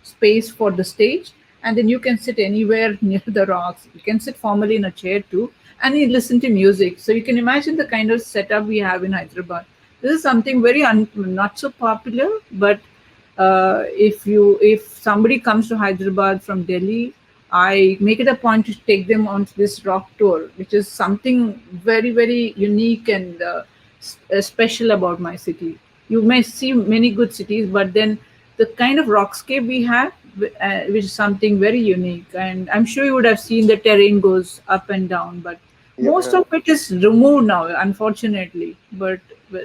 space for the stage, and then you can sit anywhere near the rocks. You can sit formally in a chair too, and you listen to music. So you can imagine the kind of setup we have in Hyderabad. This is something very not so popular, but if somebody comes to Hyderabad from Delhi, I make it a point to take them on this rock tour, which is something very unique and special about my city. You may see many good cities, but then the kind of rockscape we have, which is something very unique. And I'm sure you would have seen the terrain goes up and down, but Yeah, most yeah. of it is removed now, unfortunately. But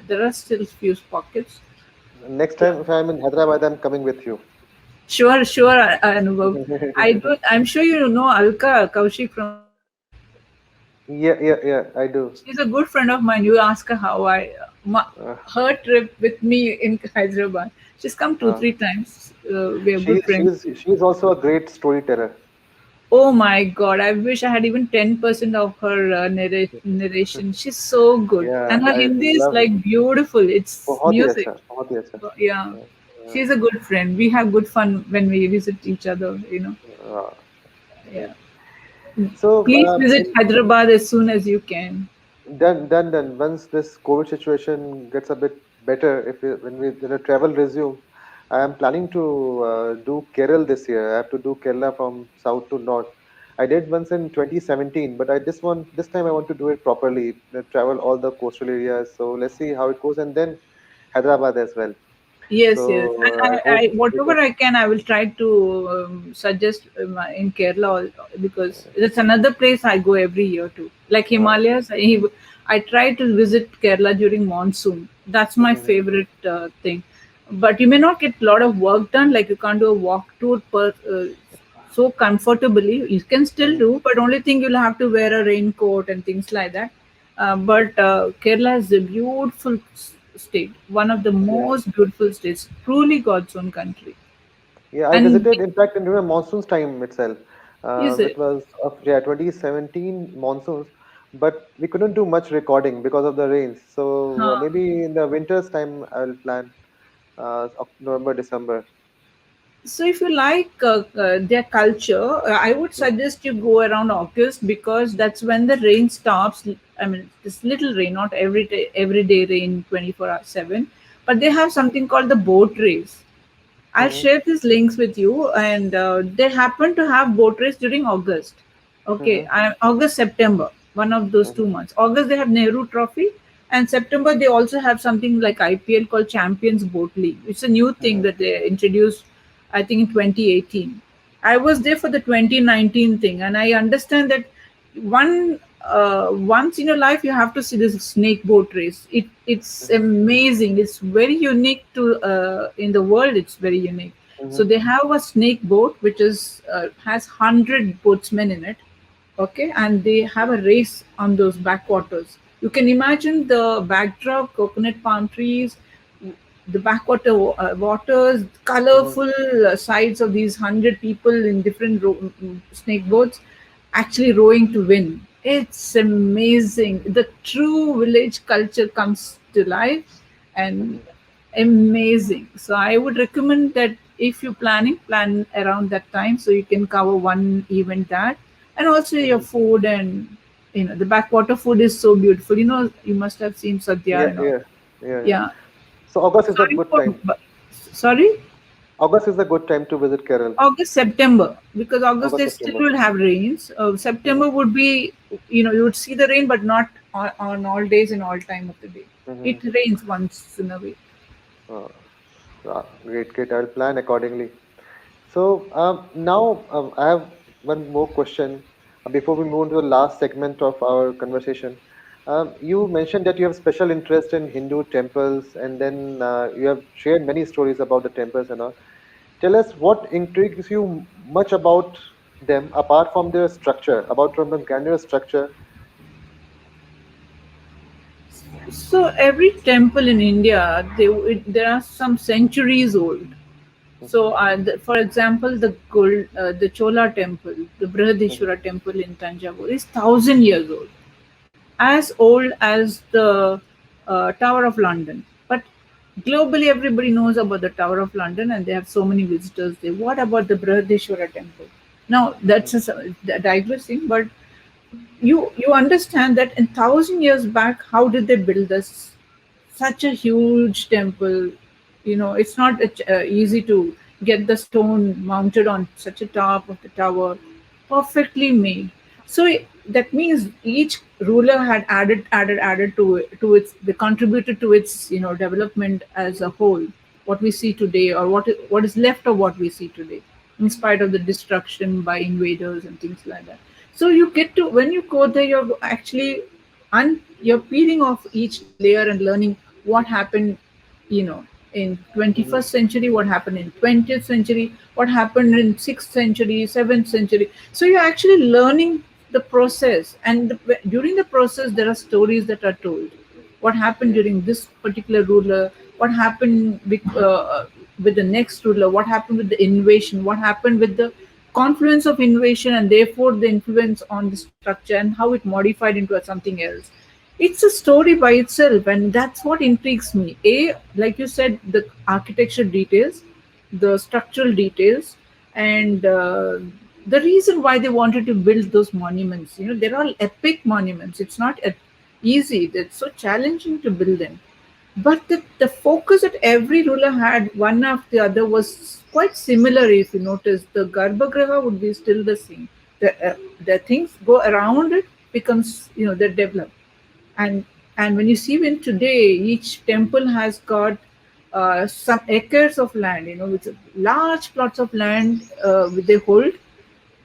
there are still few pockets. Next Yeah. time if I'm in Hyderabad, I'm coming with you. Sure, sure, Anubhav. I do. I'm sure you know Alka Kaushik from Hyderabad. Yeah, yeah, yeah. I do. She's a good friend of mine. You ask her how Uh, her trip with me in Hyderabad. She's come two, uh, three times. We are good friends. she's also a great storyteller. Oh my God! I wish I had even 10% of her narration. She's so good, Yeah, and her I Hindi is love. like beautiful. It's बहुत ही music. अच्छा, बहुत ही अच्छा. Yeah, Yeah, yeah. she's a good friend. We have good fun when we visit each other. Uh, Yeah. great. So, Please visit Hyderabad as soon as you can. done. Once this COVID situation gets a bit better, if we, when the travel resume, I am planning to do Kerala this year. I have to do Kerala from south to north. I did once in 2017, but I just want this time I want to do it properly. Travel all the coastal areas. So let's see how it goes, and then Hyderabad as well. Yes, yes. So And I hope we whatever can. I can, I will try to suggest in Kerala because it's another place I go every year to. Like Uh, Himalayas, I try to visit Kerala during monsoon. That's my mhm, favorite thing. But you may not get a lot of work done. Like you can't do a walk tour so comfortably. You can still mhm. do, but only thing you'll have to wear a raincoat and things like that. But Kerala is a beautiful state, one of the Yeah. most beautiful states, truly God's own country. Yeah, I And visited, in fact, in during monsoons time itself. is It it? was of, yeah, 2017 monsoons, but we couldn't do much recording because of the rains. So Huh. maybe in the winters time I'll plan November, December. So if you like their culture, I would Mm, suggest you go around August because that's when the rain stops. I mean, this little rain, not every day rain 24/7, but they have something called the boat race. I'll mhm, share these links with you. And they happen to have boat race during August. Okay, mhm, August, September, one of those mhm, 2 months. August, they have Nehru Trophy. And September, they also have something like IPL called Champions Boat League. It's a new thing mhm, that they introduced, I think, in 2018. I was there for the 2019 thing, and I understand that once in your life you have to see this snake boat race. It's mhm, amazing. It's very unique to in the world. It's very unique. So mhm, they have a snake boat which is has 100 boatsmen in it. Okay, and they have a race on those backwaters. You can imagine the backdrop: coconut palm trees, the backwater waters, mhm, colorful sides of these 100 people in different snake boats actually rowing to win. It's amazing. The true village culture comes to life, and mhm, amazing. So I would recommend that if you're planning, plan around that time so you can cover one event that, and also your mhm. food. And the backwater food is so beautiful. You must have seen sadhya Yeah, and all. yeah, yeah, yeah. Yeah. So August is a Sorry good for time. sorry. August is a good time to visit Kerala. August, September, because August August, they still September. will have rains. Mhm, September would be, you would see the rain, but not on all days and all time of the day. It mhm. rains once in a week. Uh, Great, great. I'll plan accordingly. So now I have one more question before we move on to the last segment of our conversation. You mentioned that you have special interest in Hindu temples, and then you have shared many stories about the temples and all. Tell us what intrigues you much about them, apart from their structure, about from the granular structure. So every temple in India, there are some centuries old. Mhm, So, for example, the Chola temple, the mhm, Brihadishwara temple in Tanjavur is 1,000 years old, as old as the Tower of London. But globally, everybody knows about the Tower of London, and they have so many visitors there. What about the Brihadishwara temple? Now, mhm, that's digressing, but you understand that in 1,000 years back, how did they build this such a huge temple? It's not easy to get the stone mounted on such a top of the tower, perfectly made. So that means each ruler had added to its, they contributed to its development as a whole. what we see today, or what is left of what we see today, in spite of the destruction by invaders and things like that. So you get to, when you go there, you're actually you're peeling off each layer and learning what happened, you know, in mhm, 21st century, what happened in 20th century, what happened in 6th century, 7th century. So you're actually learning the process, and during the process there are stories that are told. What happened yes, during this particular ruler, what happened with the next ruler, what happened with the invasion, what happened with the confluence of invasion, and therefore the influence on the structure and how it modified into something else. It's a story by itself, and that's what intrigues me. A, like you said, the architecture details, the structural details, and the reason why they wanted to build those monuments. You know, they're all epic monuments. It's not easy. It's so challenging to build them. But the focus that every ruler had, one after the other, was quite similar. If you notice, the Garbhagriha would be still the same. The things go around it becomes, you know, they're developed. And and when you see, when today each temple has got some acres of land, you know, with large plots of land they hold,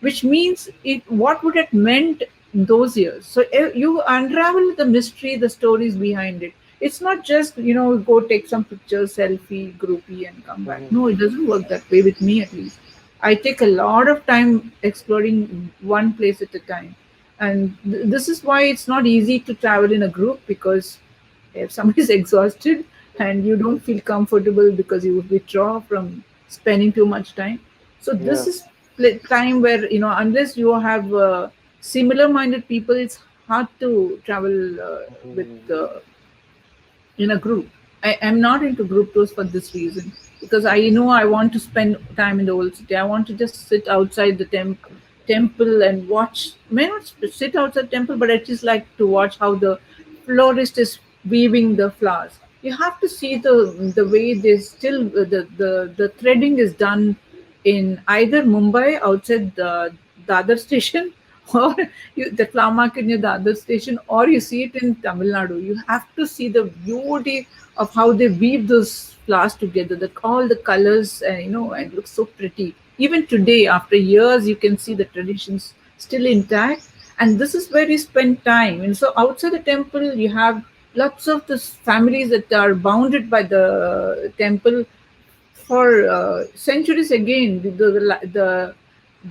which means it, what would it meant in those years. So you unravel the mystery, the stories behind it. It's not just, you know, go take some pictures, selfie, groupie, and come back. mhm, No, it doesn't work that way with me, at least. I take a lot of time exploring one place at a time. And this is why it's not easy to travel in a group, because if somebody is exhausted and you don't feel comfortable because you would withdraw from spending too much time. So this yeah, is time where, you know, unless you have similar minded people, it's hard to travel with mhm, in a group. I am not into group tours for this reason, because I know I want to spend time in the old city. I want to just sit outside the temple and watch. May not sit outside temple, but I just like to watch how the florist is weaving the flowers. You have to see the way they still the threading is done in either Mumbai outside the other station, or the flower market near the other station, or you see it in Tamil Nadu. You have to see the beauty of how they weave those flowers together, that all the colors, you know, and it looks so pretty. Even today, after years, you can see the traditions still intact. And this is where you spend time. And so outside the temple, you have lots of the families that are bounded by the temple for centuries. Again,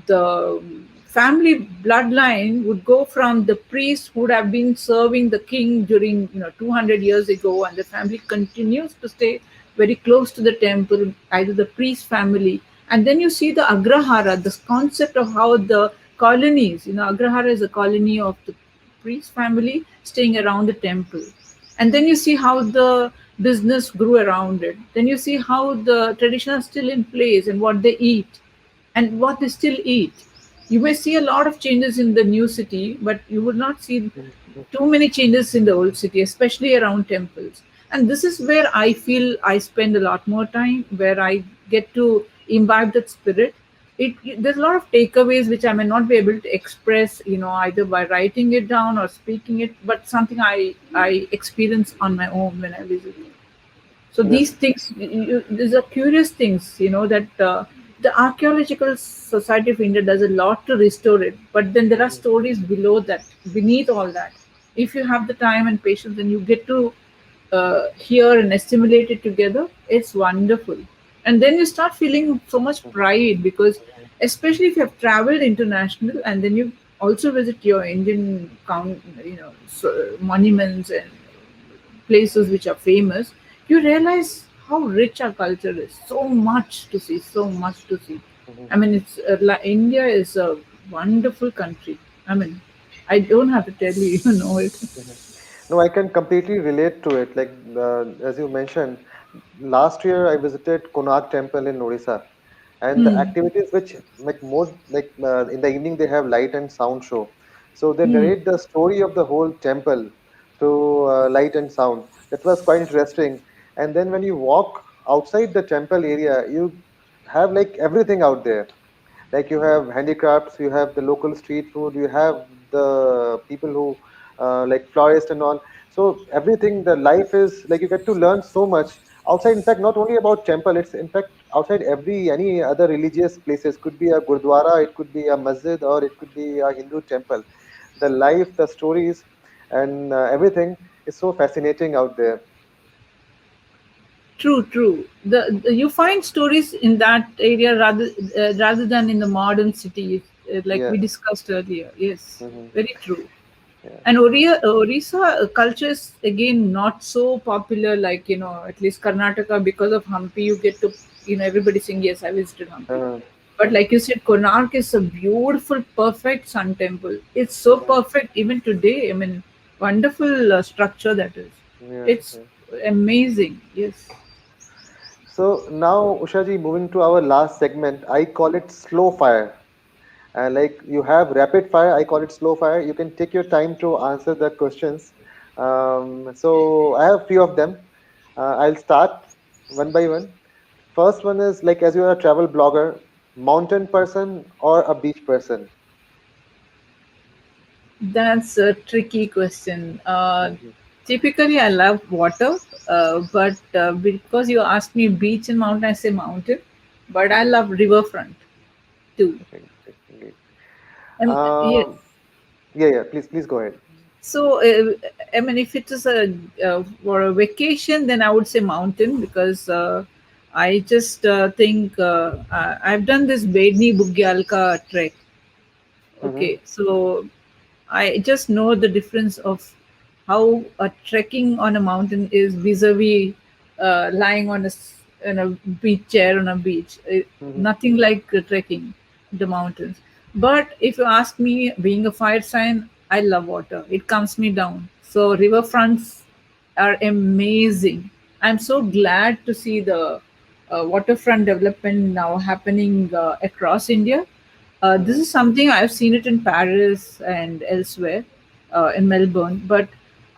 the family bloodline would go from the priest who would have been serving the king during, you know, 200 years ago, and the family continues to stay very close to the temple, either the priest family. And then you see the agrahara, this concept of how the colonies, you know, agrahara is a colony of the priest family staying around the temple. And then you see how the business grew around it. Then you see how the tradition are still in place, and what they eat and what they still eat. You may see a lot of changes in the new city, but you would not see mhm, too many changes in the old city, especially around temples. And this is where I feel I spend a lot more time, where I get to imbibe that spirit. There's a lot of takeaways which I may not be able to express, you know, either by writing it down or speaking it, but something I experience on my own when I visit. So yes, these things, these are curious things, you know, that the Archaeological Society of India does a lot to restore it. But then there are mhm, stories below that, beneath all that. If you have the time and patience, and you get to hear and assimilate it together, it's wonderful. And then you start feeling so much mhm, pride, because especially if you have traveled international and then you also visit your Indian you know, monuments and places which are famous, you realize how rich our culture is. So much to see, so much to see. mhm, I mean, it's India is a wonderful country. I mean, I don't have to tell you, you know it. mhm. No, I can completely relate to it. Like as you mentioned, last year I visited Konark Temple in Orissa, and the Hmm. activities which like more like in the evening they have light and sound show, so they Hmm. narrate the story of the whole temple through light and sound. That was quite interesting. And then when you walk outside the temple area, you have like everything out there. Like you have handicrafts, you have the local street food, you have the people who like florists and all. So everything, the life is like you get to learn so much outside, in fact, not only about temple, it's in fact outside every any other religious places. Could be a gurdwara, it could be a masjid, or it could be a Hindu temple. The life, the stories, and everything is so fascinating out there. True, true. You find stories in that area rather than in the modern cities, like Yeah. we discussed earlier. Yes, Hmm. very true. Yeah. And Orissa culture is again not so popular, like at least Karnataka, because of Hampi. You get to everybody saying yes, I visited Hampi. Uh, But like you said, Konark is a beautiful, perfect sun temple. It's so mhm. perfect even today. I mean, wonderful structure that is. Yeah. It's Yeah. amazing. Yes. So now, Ushaji, moving to our last segment, I call it slow fire. Like you have rapid fire, I call it slow fire. You can take your time to answer the questions. So I have few of them. I'll start one by one. First one is like, as you are a travel blogger, mountain person or a beach person? That's a tricky question. Mhm. Typically, I love water, but because you asked me beach and mountain, I say mountain. But I Mhm. love riverfront too. Great, great, great. Yes. Um, yeah, yeah. Please go ahead. So, I mean, if it is a for a vacation, then I would say mountain because I just think I've done this Bedni Bugyalka trek. Mm-hmm. Okay, so I just know the difference of how a trekking on a mountain is vis-a-vis lying on a beach chair on a beach. Mm-hmm. Nothing like trekking the mountains. But if you ask me, being a fire sign, I love water. It calms me down. So riverfronts are amazing. I'm so glad to see the waterfront development now happening across India. This Mm-hmm. is something I've seen it in Paris and elsewhere, in Melbourne, but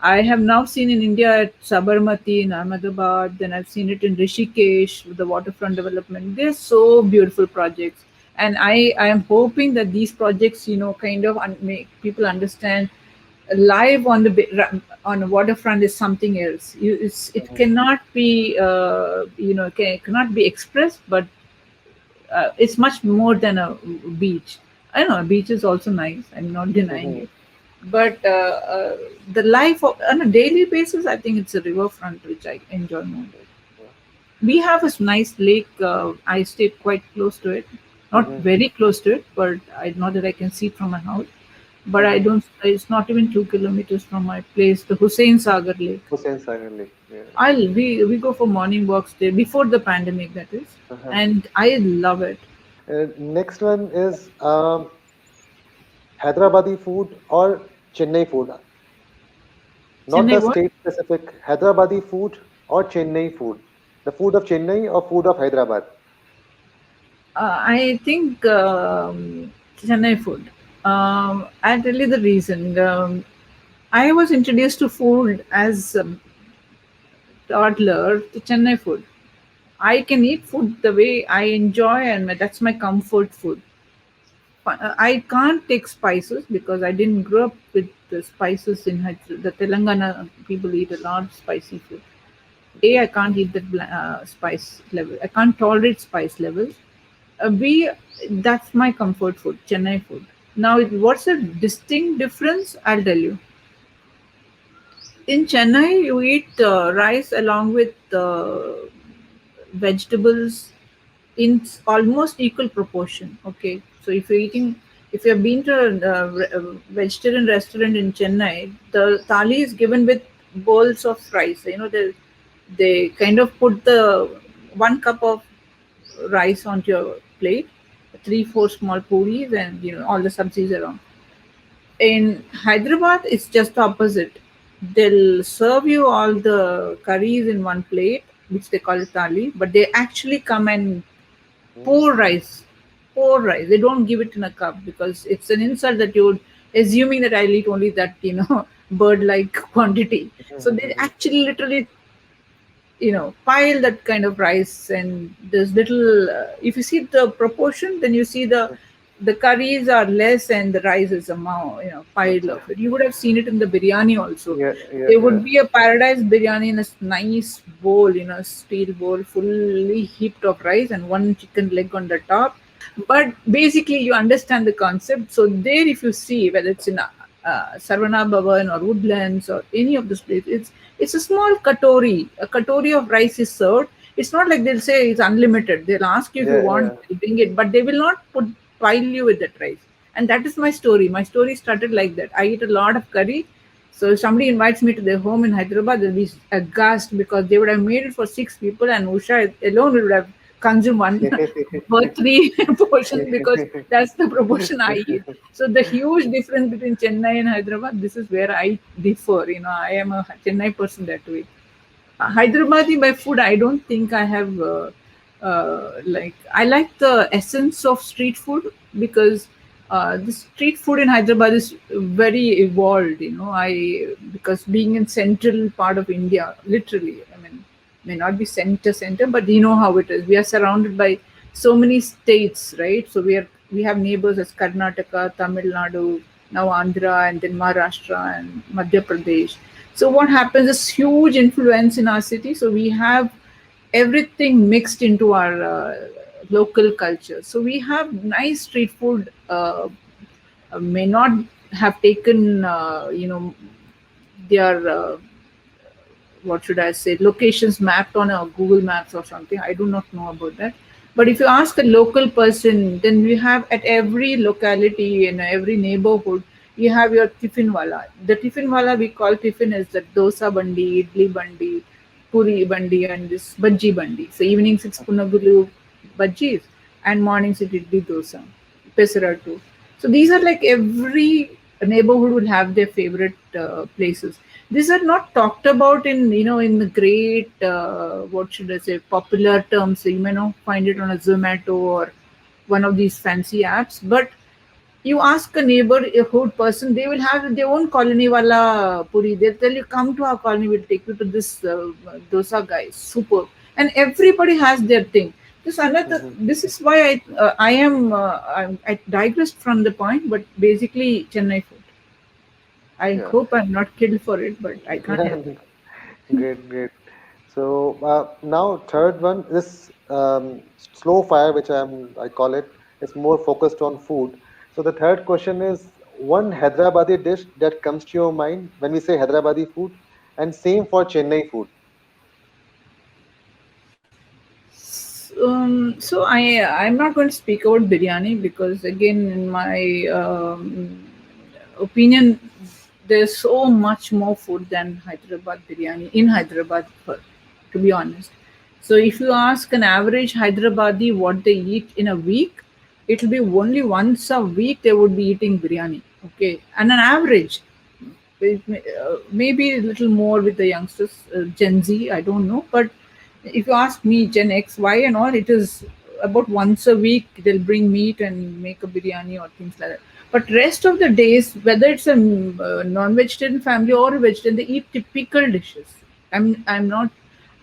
I have now seen in India at Sabarmati in Ahmedabad. Then I've seen it in Rishikesh with the waterfront development. They're so beautiful projects, and I am hoping that these projects, kind of make people understand live on on the waterfront is something else. It Mm-hmm. cannot be cannot be expressed, but it's much more than a beach. I know a beach is also nice. I'm not denying Mm-hmm. it, but the life on a daily basis, I think it's a riverfront which I enjoy more. Yeah. We have a nice lake. I stay quite close to it, not Mm-hmm. very close to it, but not that I can see it from my house. But I Mm-hmm. don't. It's not even 2 kilometers from my place, the Hussein Sagar Lake. Hussein Sagar Lake. Yeah. We go for morning walks there before the pandemic, that is, Uh-huh. and I love it. Next one is Hyderabadi food or Chennai food. Not Chennai the what? state specific. Hyderabadi food or Chennai food. The food of Chennai or food of Hyderabad. I think Chennai food. I'll tell you the reason. I was introduced to food as a toddler to Chennai food. I can eat food the way I enjoy, and that's my comfort food. I can't take spices because I didn't grow up with the spices in the Telangana. People eat a lot of spicy food. A, I can't eat that spice level. I can't tolerate spice levels. B, that's my comfort food, Chennai food. Now, what's the distinct difference? I'll tell you. In Chennai, you eat rice along with vegetables in almost equal proportion. Okay, so if you've been to a vegetarian restaurant in Chennai, the thali is given with bowls of rice. They kind of put the 1 cup of rice onto your plate, three, four small puris, and all the subsies around. In Hyderabad, it's just the opposite. They'll serve you all the curries in one plate, which they call it thali, but they actually come and Hmm. pour rice. Pour rice. They don't give it in a cup because it's an insult that you're assuming that I'll eat only that, bird like quantity. So they actually literally pile that kind of rice, and there's little if you see the proportion, then you see the the curries are less and the rice is a pile Acha. of it. You would have seen it in the biryani also. Yeah, yeah, There yeah. would be a paradise biryani in a nice bowl, steel bowl fully heaped of rice and one chicken leg on the top. But basically, you understand the concept. So there, if you see whether it's in Sarvana Bhavan or Woodlands or any of this place, it's a small katori. A katori of rice is served. It's not like they'll say it's unlimited. They'll ask you if you Yeah, want, yeah. they'll bring it, but they will not pile you with that rice. And that is my story. My story started like that. I eat a lot of curry. So if somebody invites me to their home in Hyderabad, they'll be aghast because they would have made it for six people, and Usha alone would have consumed one or three portions because that's the proportion I eat. So the huge difference between Chennai and Hyderabad, this is where I differ. I am a Chennai person that way. Hyderabadi by food, I don't think I have like I like the essence of street food because the street food in Hyderabad is very evolved. I because being in central part of India, literally, I mean, may not be center, but you know how it is. We are surrounded by so many states, right? So we have neighbors as Karnataka, Tamil Nadu, now Andhra, and then Maharashtra and Madhya Pradesh. So what happens is huge influence in our city. So we have everything mixed into our local culture. So we have nice street food. May not have taken their what should I say, locations mapped on a Google Maps or something. I do not know about that. But if you ask a local person, then we have at every locality in every neighborhood, you have your tiffin wala. The tiffin wala we call tiffin is the dosa bandi, idli bandi, puri bandi, and this bhaji bandi. So evenings it's punagulu bhajis, and mornings it idli dosa, pesaratu. So these are like every neighborhood will have their favorite places. These are not talked about in in the great what should I say, popular terms. So you may not find it on a Zomato or one of these fancy apps, but you ask a neighborhood person, they will have their own colony wala puri. They'll tell you, come to our colony, we'll take you to this dosa guy, super. And everybody has their thing. This is why I digressed from the point, but basically Chennai food. I Yeah. hope I'm not killed for it, but I can't help it. Great, great. So now third one is slow fire, which I call it. It's more focused on food. So the third question is one Hyderabadi dish that comes to your mind when we say Hyderabadi food, and same for Chennai food. I'm not going to speak about biryani because again, in my opinion, there's so much more food than Hyderabad biryani in Hyderabad, to be honest. So if you ask an average Hyderabadi what they eat in a week, it'll be only once a week they would be eating biryani. Okay, and an average maybe a little more with the youngsters, Gen Z, I don't know. But if you ask me, Gen X, Y, and all, it is about once a week they'll bring meat and make a biryani or things like that. But rest of the days, whether it's a non-vegetarian family or a vegetarian, they eat typical dishes. I'm not.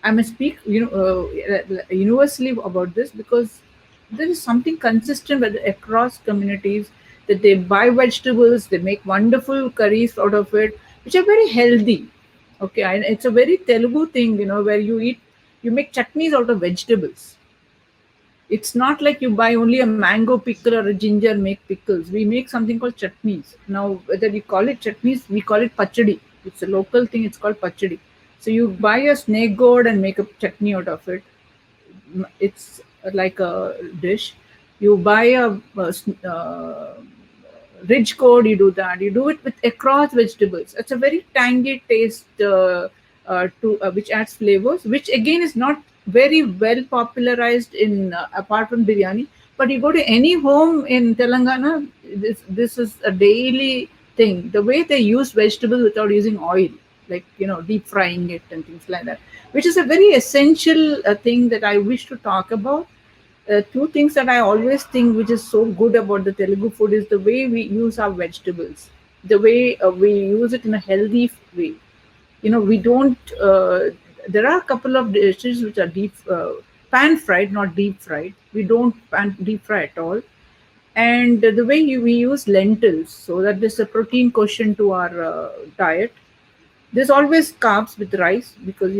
I must speak, universally about this because there is something consistent with across communities that they buy vegetables, they make wonderful curries out of it, which are very healthy. Okay, and it's a very Telugu thing, where you make chutneys out of vegetables. It's not like you buy only a mango pickle or a ginger make pickles. We make something called chutneys. Now, whether you call it chutneys, we call it pachadi. It's a local thing. It's called pachadi. So you buy a snake gourd and make a chutney out of it. It's like a dish. You buy a ridge code, you do that. You do it with across vegetables. It's a very tangy taste to which adds flavors, which again is not very well popularized in apart from biryani. But you go to any home in Telangana, this is a daily thing. The way they use vegetables without using oil, like deep frying it and things like that, which is a very essential thing that I wish to talk about. Two things that I always think which is so good about the Telugu food is the way we use our vegetables, the way we use it in a healthy way. We don't. There are a couple of dishes which are deep pan fried, not deep fried. We don't pan deep fry at all. And the way we use lentils, so that is a protein quotient to our diet. There's always carbs with rice because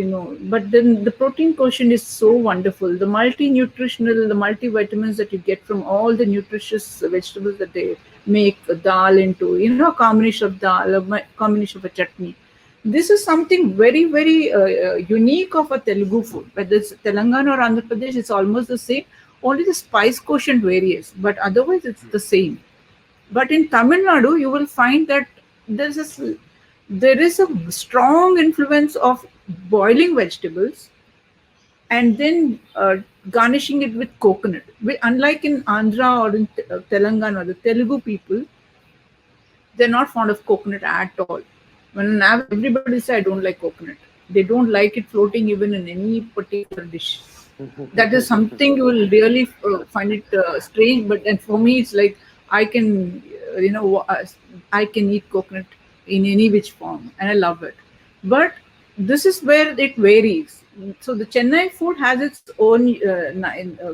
but then the protein quotient is so wonderful. The multi-nutritional, the multivitamins that you get from all the nutritious vegetables that they make a dal into, a combination of dal, combination of a chutney. This is something very, very unique of a Telugu food. Whether it's Telangana or Andhra Pradesh, it's almost the same. Only the spice quotient varies, but otherwise it's the same. But in Tamil Nadu, you will find that there's this, there is a strong influence of boiling vegetables and then garnishing it with coconut. Unlike in Andhra or in Telangana, the Telugu people, they're not fond of coconut at all. When everybody says, I don't like coconut, they don't like it floating even in any particular dish. That is something you will really find it strange. But and for me, it's like I can, I can eat coconut in any which form, and I love it. But this is where it varies. So the Chennai food has its own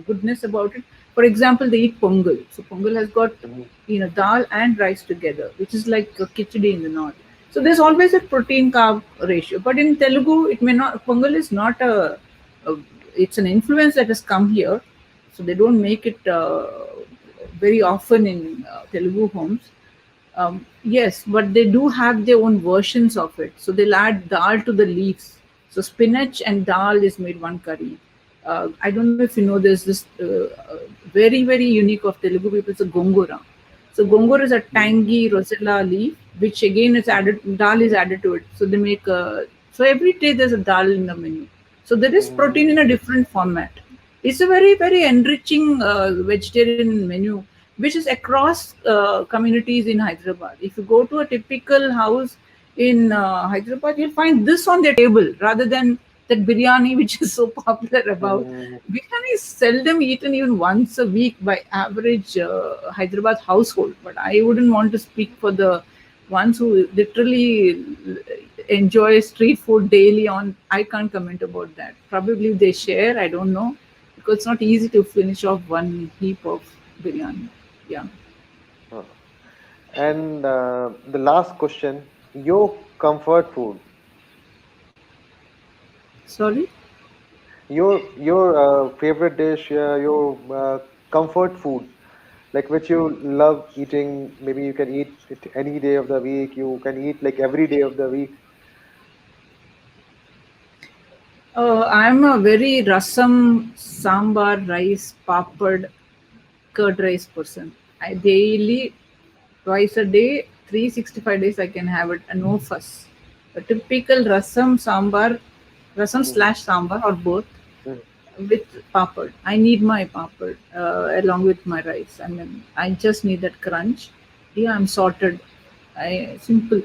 goodness about it. For example, they eat pongal. So pongal has got Mhm. dal and rice together, which is like a khichdi in the north. So there's always a protein carb ratio. But in Telugu, it may not. Pongal is not a it's an influence that has come here, so they don't make it very often in Telugu homes. Yes, but they do have their own versions of it. So they'll add dal to the leaves. So spinach and dal is made one curry. I don't know if you know, there's this very, very unique of Telugu people. It's a gongura. So gongura is a tangy rosella leaf, which again is added, dal is added to it. So they make so every day there's a dal in the menu. So there is protein in a different format. It's a very, very enriching vegetarian menu, which is across communities in Hyderabad. If you go to a typical house in Hyderabad, you'll find this on their table rather than that biryani, which is so popular about. Mhm. Biryani is seldom eaten even once a week by average Hyderabad household. But I wouldn't want to speak for the ones who literally enjoy street food daily on. I can't comment about that. Probably they share, I don't know, because it's not easy to finish off one heap of biryani. Yeah. Huh. And the last question, your comfort food, Sorry. your favorite dish, your comfort food, like which you love eating. Maybe you can eat it any day of the week. You can eat like every day of the week. I'm a very rasam, sambar, rice, papad, curd rice person. I daily, twice a day, 365 days I can have it, and no fuss. A typical rasam, sambar, rasam Mhm. slash sambar or both Mhm. with papad. I need my papad along with my rice. I mean, I just need that crunch. Yeah, I'm sorted. I simple.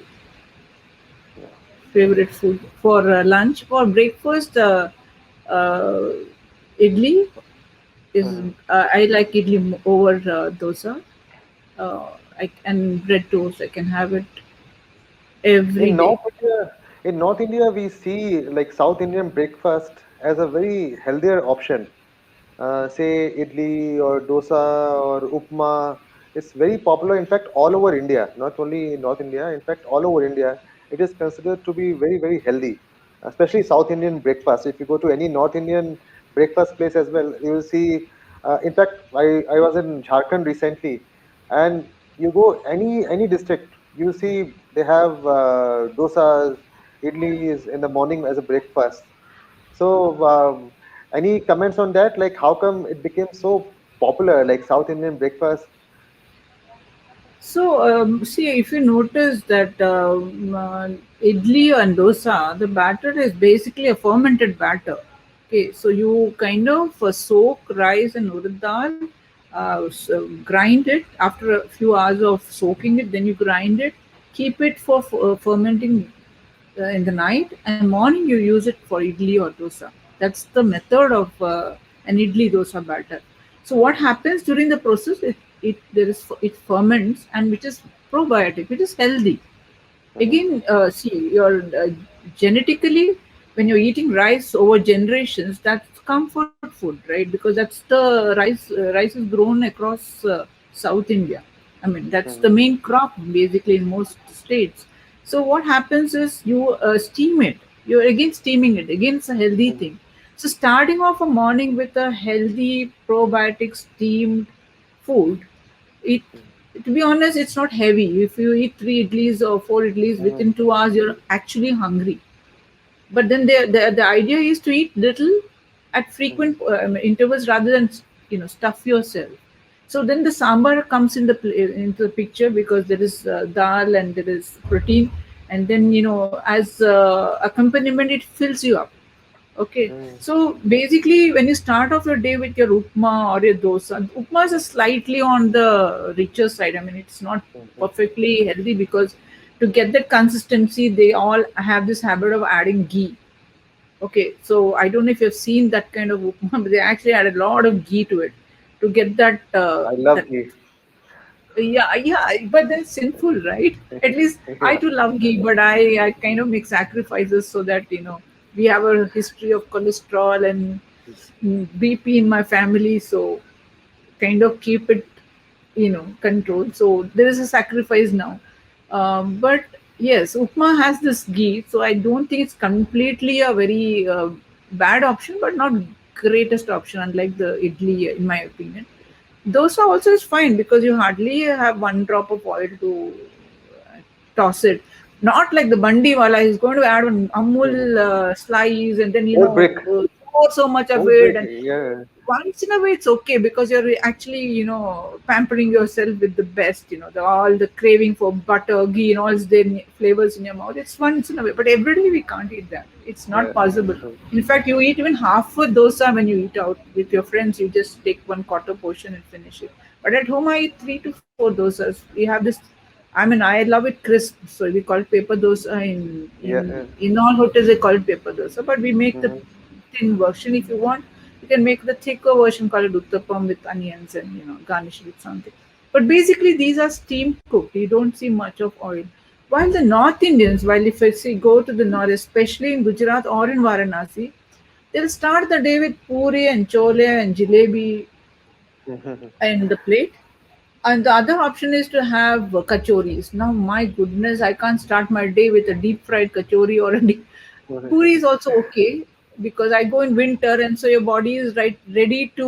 Yeah. Favorite food for lunch. For breakfast, uh, idli is. Mhm. I like idli over dosa. And bread toast. I can have it every In day. North India, we see like South Indian breakfast as a very healthier option. Say idli or dosa or upma. It's very popular, in fact, all over India, not only in North India. In fact, all over India, it is considered to be very, very healthy, especially South Indian breakfast. If you go to any North Indian breakfast place as well, you will see. In fact, I was in Jharkhand recently, and you go any district, you see they have dosas, idlis in the morning as a breakfast. So, any comments on that? Like, how come it became so popular, like South Indian breakfast? So, see, if you notice that idli and dosa, the batter is basically a fermented batter. Okay, so you kind of soak rice and urad dal, grind it after a few hours of soaking it, then you grind it, keep it for fermenting in the night, and morning you use it for idli or dosa. That's the method of an idli dosa batter. So what happens during the process? It ferments, and which is probiotic, which is healthy. Mhm. Again, see, you're genetically, when you're eating rice over generations, that's comfort food, right? Because that's the rice. Rice is grown across South India. I mean, that's the Mhm. main crop basically in most states. So what happens is you steam it. You're again steaming it. Again, it's a healthy Mhm. thing. So starting off a morning with a healthy probiotic steamed food, it to be honest, it's not heavy. If you eat three idlis or four idlis Mhm. within 2 hours, you're actually hungry. But then the idea is to eat little at Mhm. frequent intervals rather than stuff yourself. So then the sambar comes into the picture because there is dal and there is protein, and then Mhm. as accompaniment it fills you up. Okay, Mhm. so basically, when you start off your day with your upma or your dosa, upma is slightly on the richer side. I mean, it's not Mhm. perfectly healthy because to get that consistency, they all have this habit of adding ghee. Okay, so I don't know if you've seen that kind of upma, but they actually add a lot of ghee to it to get that I love that ghee. yeah, but that's sinful, right? At least I Yeah. too love ghee, but I kind of make sacrifices so that we have a history of cholesterol and BP in my family, so kind of keep it controlled. So there is a sacrifice now, but yes, upma has this ghee, so I don't think it's completely a very bad option, but not greatest option, unlike the idli, in my opinion. Dosa also is fine because you hardly have one drop of oil to toss it. Not like the bandi wala, he's going to add an Mhm. amul slice and then Oat brick. pour so much of Oat it. brick. And Yeah. once in a way it's okay because you're actually pampering yourself with the best. All the craving for butter, ghee, and all the flavors in your mouth. It's once in a way, but every day we can't eat that. It's not Yeah. possible. True. In fact, you eat even half a dosa when you eat out with your friends. You just take one quarter portion and finish it. But at home, I eat 3 to 4 dosas. We have this. I mean, I love it crisp, so we call it paper dosa. Yeah. Yeah. In all hotels, they call it paper dosa, but we make the Mhm. thin version. If you want, you can make the thicker version called uttapam with onions and garnish it with something. But basically, these are steam cooked. You don't see much of oil. While the North Indians, while if I see go to the north, especially in Gujarat or in Varanasi, they'll start the day with puri and chole and jalebi Mhm. in the plate. And the other option is to have kachoris. Now, my goodness, I can't start my day with a deep fried kachori or a deep. Puri is also okay because I go in winter, and so your body is ready to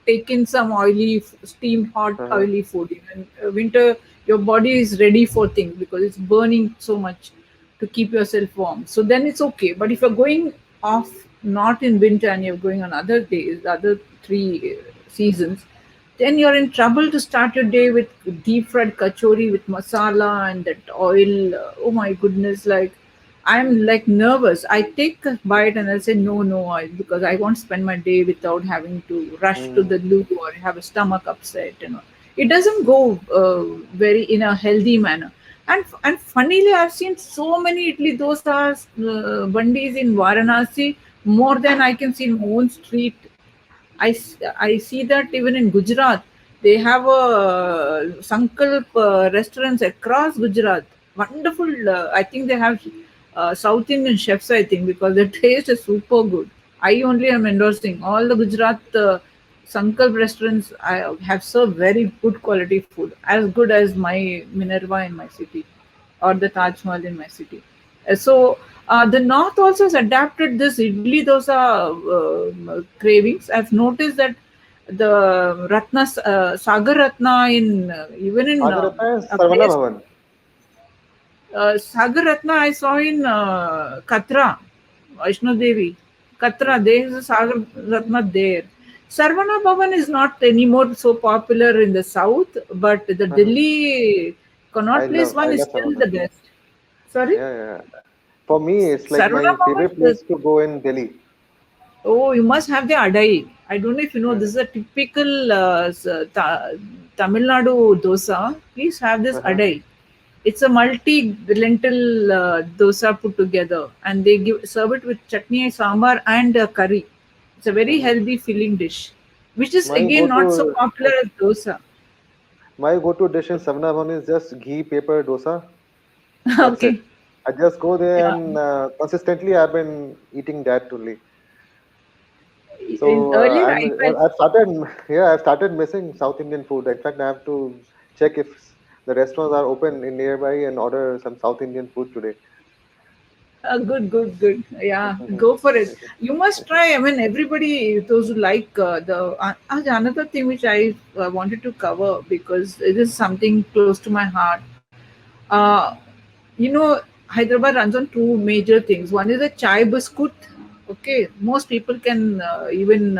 take in some oily, steamed, hot, Uh-huh. oily food. In winter, your body is ready for things because it's burning so much to keep yourself warm. So then it's okay. But if you're going off not in winter and you're going on other days, the other three seasons, then you're in trouble to start your day with deep fried kachori with masala and that oil. Oh my goodness, like I'm like nervous. I take a bite and I say no, no oil because I won't spend my day without having to rush to the Mhm. loo or have a stomach upset. It doesn't go very in a healthy manner. And funnily, I've seen so many idli dosas, bandis in Varanasi more than I can see in my own street. I see that even in Gujarat, they have a Sankalp restaurants across Gujarat. Wonderful. I think they have South Indian chefs, I think, because the taste is super good. I only am endorsing all the Gujarat Sankalp restaurants. I have served very good quality food, as good as my Minerva in my city or the Taj Mahal in my city. So the North also has adapted this idli dosa cravings. I've noticed that the Sagar Ratna in even in Sagarata and a Sarvana place Bhavan. Sagar Ratna I saw in Katra, Vaishno Devi. Katra, Mhm. there is a Sagar Ratna there. Sarvana Bhavan is not anymore so popular in the south, but the Uh-huh. Delhi Connaught Place I one is love still Sarvana. the best. Sorry? Yeah, yeah. For me, it's like Sarvana my Bhavan favorite is. place to go in Delhi. Oh, you must have the adai. I don't know if you know. This Uh-huh. is a typical Tamil Nadu dosa. Please have this Uh-huh. adai. It's a multi-lentil dosa put together, and they serve it with chutney, sambar, and curry. It's a very Mhm. healthy filling dish, which is My again not so go-to popular as dosa. my go-to dish in Sarvana Bhavan is just ghee paper dosa. That's it. Okay, I just go there yeah. and consistently I've been eating that only. In So earlier, I felt I've started, yeah, I've started missing South Indian food. In fact, I have to check if the restaurants are open in nearby and order some South Indian food today. good, good, good. Yeah, go for it. You must try. I mean, everybody, those who like another thing which I wanted to cover because it is something close to my heart. Uh, you know, Hyderabad runs on two major things. One is a chai biscuit. Okay, most people can even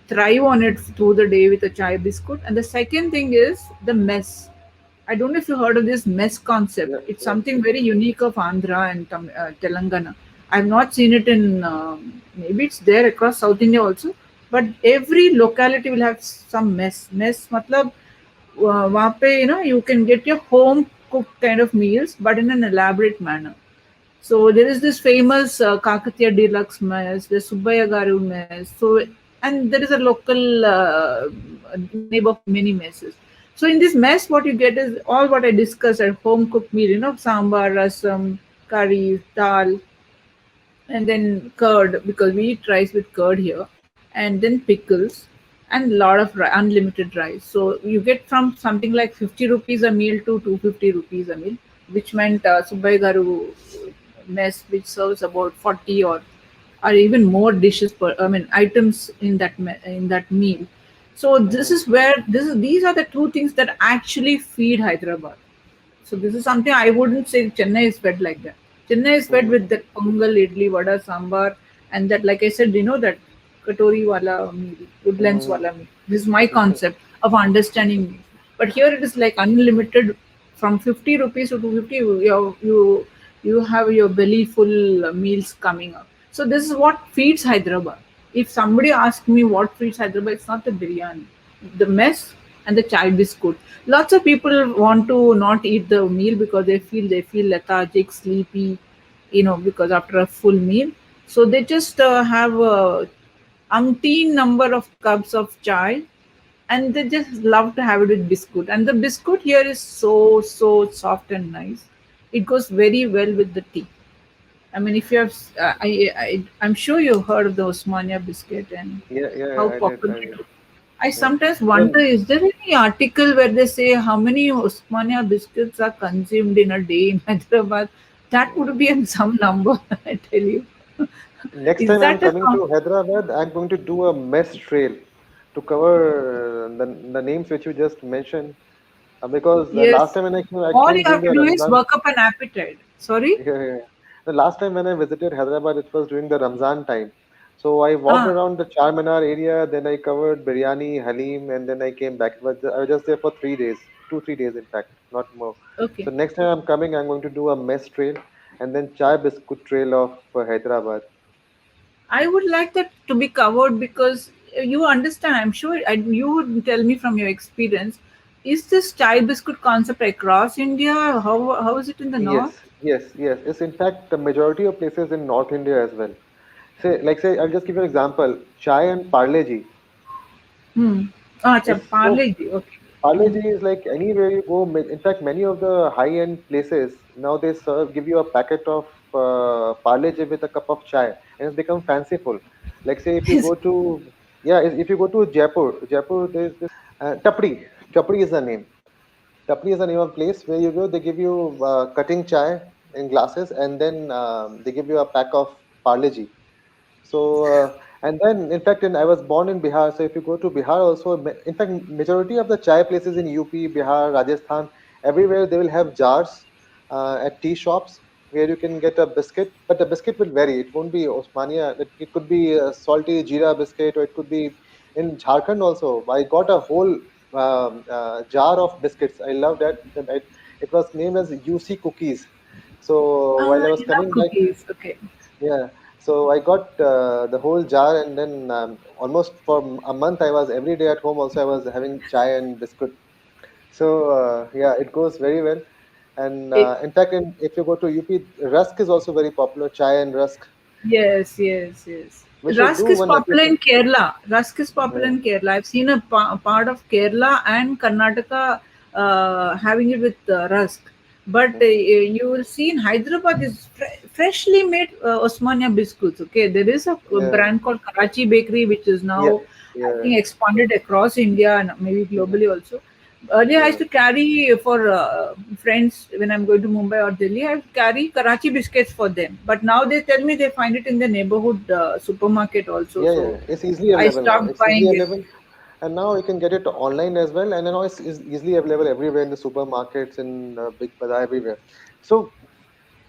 thrive on it through the day with a chai biscuit. And the second thing is the mess. I don't know if you heard of this mess concept. Yeah, It's yeah. something very unique of Andhra and Telangana. I've not seen it in maybe it's there across South India also, but every locality will have some mess. Mess, matlab, वहाँ पे you can get your home cooked kind of meals, but in an elaborate manner. So there is this famous Kakatiya Deluxe mess, the Subbaya Garu mess. So and there is a local neighborhood mini messes. So in this mess, what you get is all what I discussed at home cooked meal. Sambar, rasam, curry, dal, and then curd because we eat rice with curd here, and then pickles and a lot of unlimited rice. So you get from something like 50 rupees a meal to 250 rupees a meal, which meant Subbai Garu mess, which serves about 40 or even more dishes per, I mean, items in in that meal. So this Hmm. is where these are the two things that actually feed Hyderabad. So this is something I wouldn't say Chennai is fed like that. Chennai is fed Hmm. with that pongal, idli, vada, sambar, and that, like I said, that katori wala meal, woodlands Hmm. wala meal. This is my Hmm. concept of understanding meal. But here it is like unlimited from 50 rupees to 250. You have your belly full meals coming up. So this is what feeds Hyderabad. If somebody asks me what feeds Hyderabad, it's not the biryani, the mess and the chai biscuit. Lots of people want to not eat the meal because they feel lethargic, sleepy, because after a full meal, so they just have a umpteen number of cups of chai, and they just love to have it with biscuit. And the biscuit here is so soft and nice. It goes very well with the tea. I mean, if you have, I'm sure you've heard of the Osmania biscuit and Yeah, yeah, how yeah, I did, popular I it did. is. I Yeah. sometimes Well, wonder, is there any article where they say how many Osmania biscuits are consumed in a day in Hyderabad? That would be some number, I tell you. next Is time I'm that a coming count? to Hyderabad, I'm going to do a mess trail to cover the names which you just mentioned. Because last Yes. time when I All came you during have the to do is Ramzan. work up an appetite. Sorry? Yeah, yeah, yeah. The last time when I visited Hyderabad, it was during the Ramzan time. So I walked Ah, around the Charminar area, then I covered biryani, halim, and then I came back. But I was just there for 3 days, 2, 3 days in fact, not more. So okay. next time I'm coming, I'm going to do a mess trail and then chai biscuit trail of Hyderabad. I would like that to be covered because you understand, I'm sure you would tell me from your experience. Is this chai biscuit concept across India? How is it in the Yes, north? yes, yes. It's in fact the majority of places in North India as well. Say, I'll just give you an example. Chai and Parle Ji. Hmm. Ah, acha, It's so parle ji. Okay. Parle Hmm. Ji is like anywhere you go. In fact, many of the high-end places now they give you a packet of Parle Ji with a cup of chai, and it's become fanciful. Like say, if you go to yeah, if you go to Jaipur, there's this Tapdi. Tapdi is the name. Tapdi is the name of place where you go. They give you cutting chai in glasses, and then they give you a pack of Parle Ji. So, and then, in fact, I was born in Bihar. So, if you go to Bihar, also, in fact, majority of the chai places in UP, Bihar, Rajasthan, everywhere they will have jars at tea shops where you can get a biscuit. But the biscuit will vary. It won't be Osmania. It could be a salty jeera biscuit, or it could be in Jharkhand also. I got a whole jar of biscuits. I love that. It was named as UC cookies. So Ah, while I was you love coming back, cookies. Okay. yeah. So I got the whole jar, and then almost for a month, I was every day at home. Also, I was having chai and biscuit. So yeah, it goes very well. And Eh, in fact, if you go to UP, rusk is also very popular. Chai and rusk. yes, yes, yes. We should do Rusk is one popular episode. in Kerala. Rusk is popular Yeah. in Kerala. I've seen a part of Kerala and Karnataka having it with rusk. But Mhm. you will see in Hyderabad is freshly made Osmania biscuits. Okay, there is a Yeah, brand called Karachi Bakery, which is yeah, now, I yeah, think, expanded across India and maybe mhm, globally also. Earlier, I yeah, used to carry for friends when I'm going to Mumbai or Delhi. I carry Karachi biscuits for them. But now they tell me they find it in the neighborhood supermarket also. yeah, So yeah. It's easily I available now. stopped It's easily buying it. available, and now you can get it online as well. And now it's easily available everywhere in the supermarkets, in Big Bazaar, everywhere. So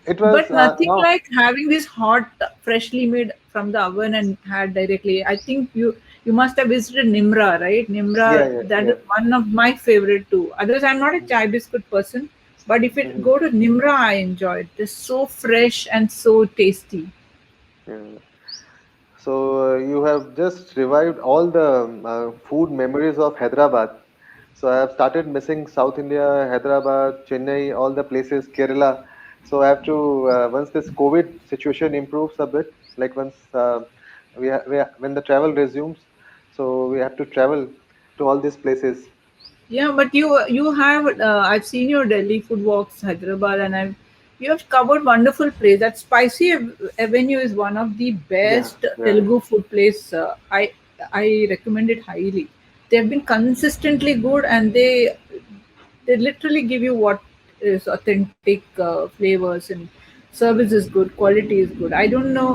it was But nothing now. like having this hot, freshly made from the oven and had directly. I think you must have visited Nimra, right? Yeah, Nimra, yeah, that is yeah. one of my favorite too. Otherwise, I'm not a chai biscuit person, but if it Mhm. go to Nimra, I enjoy it. It's so fresh and so tasty. Yeah. So you have just revived all the food memories of Hyderabad. So I have started missing South India, Hyderabad, Chennai, all the places, Kerala. So I have to once this COVID situation improves a bit, like once when the travel resumes, so we have to travel to all these places. Yeah, but you have I've seen your Delhi food walks, Hyderabad, and I've you have covered wonderful place. That Spicy Avenue is one of the Yeah, best yeah. Telugu food place. I recommend it highly. They have been consistently good, and they literally give you what is authentic flavors, and service is good, quality is good. I don't know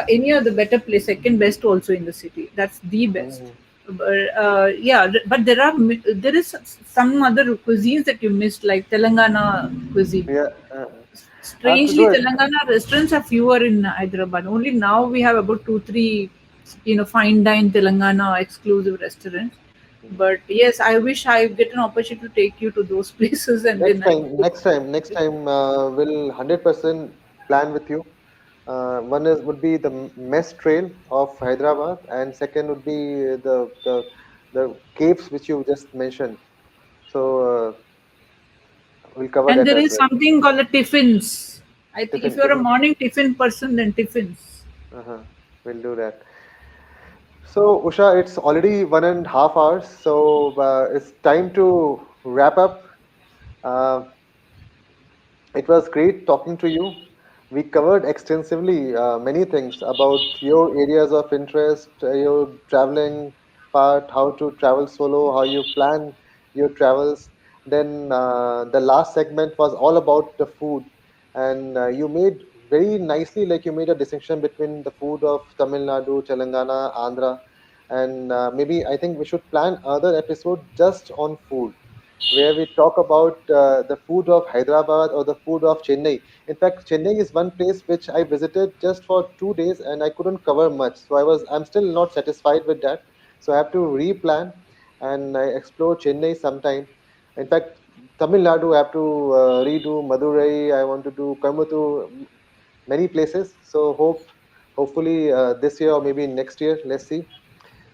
any other better place, second best also in the city. That's the best. Mhm. But yeah, but there is some other cuisines that you missed, like Telangana cuisine. Yeah, I have to Strangely, do it. Telangana restaurants are fewer in Hyderabad. Only now we have about two, three, fine dine Telangana exclusive restaurants. But yes, I wish I get an opportunity to take you to those places, and then I could. Next time, we'll 100% plan with you. One is would be the mess trail of Hyderabad, and second would be the caves which you just mentioned. So we'll cover And that there as is well. something called the tiffins. I think if you're a Tiffin. morning tiffin person, then tiffins. Uh-huh. We'll do that. So Usha, it's already 1.5 hours, so it's time to wrap up. Uh, It was great talking to you. We covered extensively many things about your areas of interest, your traveling part, how to travel solo, how you plan your travels. Then the last segment was all about the food, and you made very nicely, like you made a distinction between the food of Tamil Nadu, Telangana, Andhra, and maybe I think we should plan other episode just on food where we talk about the food of Hyderabad or the food of Chennai. In fact, Chennai is one place which I visited just for 2 days and I couldn't cover much. So I'm still not satisfied with that. So I have to replan and I explore Chennai sometime. In fact, Tamil Nadu, I have to redo Madurai. I want to do Coimbatore, many places. So hopefully this year or maybe next year. Let's see.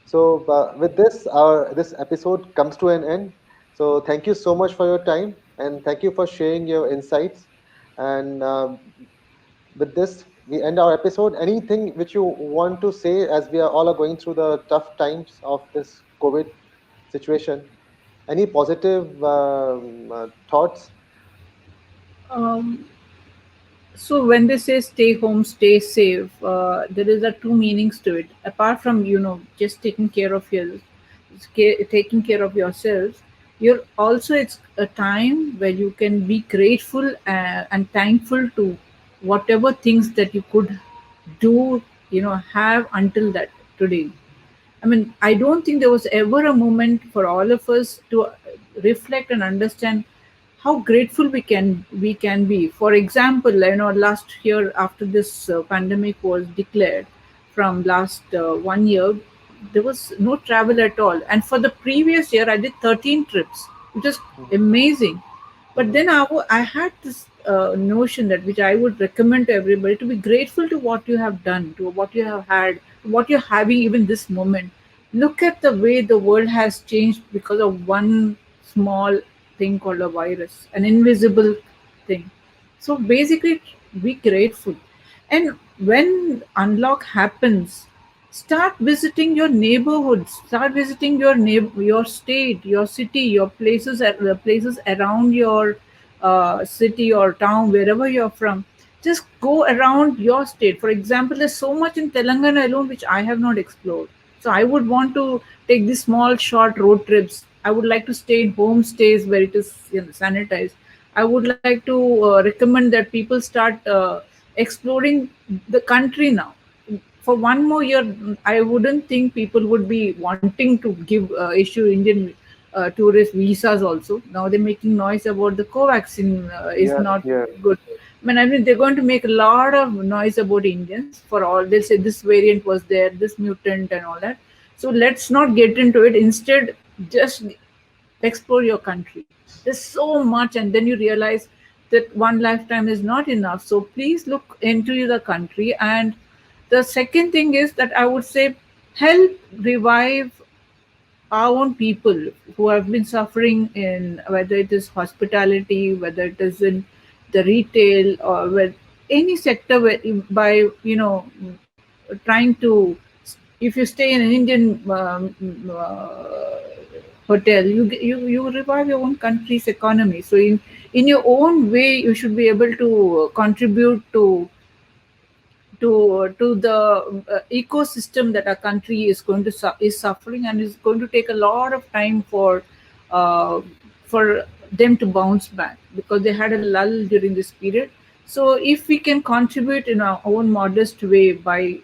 So with this, our this episode comes to an end. So thank you so much for your time and thank you for sharing your insights. And with this, we end our episode. Anything which you want to say as we are all are going through the tough times of this COVID situation? Any positive thoughts? Um, So when they say stay home, stay safe, there is a two meanings to it. Apart from just taking care of yourselves, you're also it's a time where you can be grateful and thankful to whatever things that you could do, have until that today. I mean, I don't think there was ever a moment for all of us to reflect and understand how grateful we can be. For example, last year after this pandemic was declared, from last 1 year, there was no travel at all. And for the previous year, I did 13 trips, which is Mhm, amazing. But mhm, then I had this notion that which I would recommend to everybody, to be grateful to what you have done, to what you have had, what you're having even this moment. Look at the way the world has changed because of one small thing called a virus, an invisible thing. So basically, be grateful. And when unlock happens, start visiting your neighborhoods, start visiting your state, your city, your places, the places around city or town, wherever you're from, just go around your state. For example, there's so much in Telangana alone which I have not explored. So I would want to take these small short road trips. I would like to stay in homestays where it is, sanitized. I would like to recommend that people start exploring the country now. For one more year, I wouldn't think people would be wanting to issue Indian tourist visas also. Now they're making noise about the Covaxin is Yeah, not yeah, good. I mean, they're going to make a lot of noise about Indians for all. They'll say this variant was there, this mutant, and all that. So let's not get into it. Instead, just explore your country. There's so much, and then you realize that one lifetime is not enough. So please look into the country. And the second thing is that I would say help revive our own people who have been suffering in, whether it is hospitality, whether it is in the retail, or with any sector where, by trying to, if you stay in an Indian hotel, you revive your own country's economy. So in your own way, you should be able to contribute to the ecosystem that our country is going to is suffering, and is going to take a lot of time uh, for them to bounce back because they had a lull during this period. So if we can contribute in our own modest way by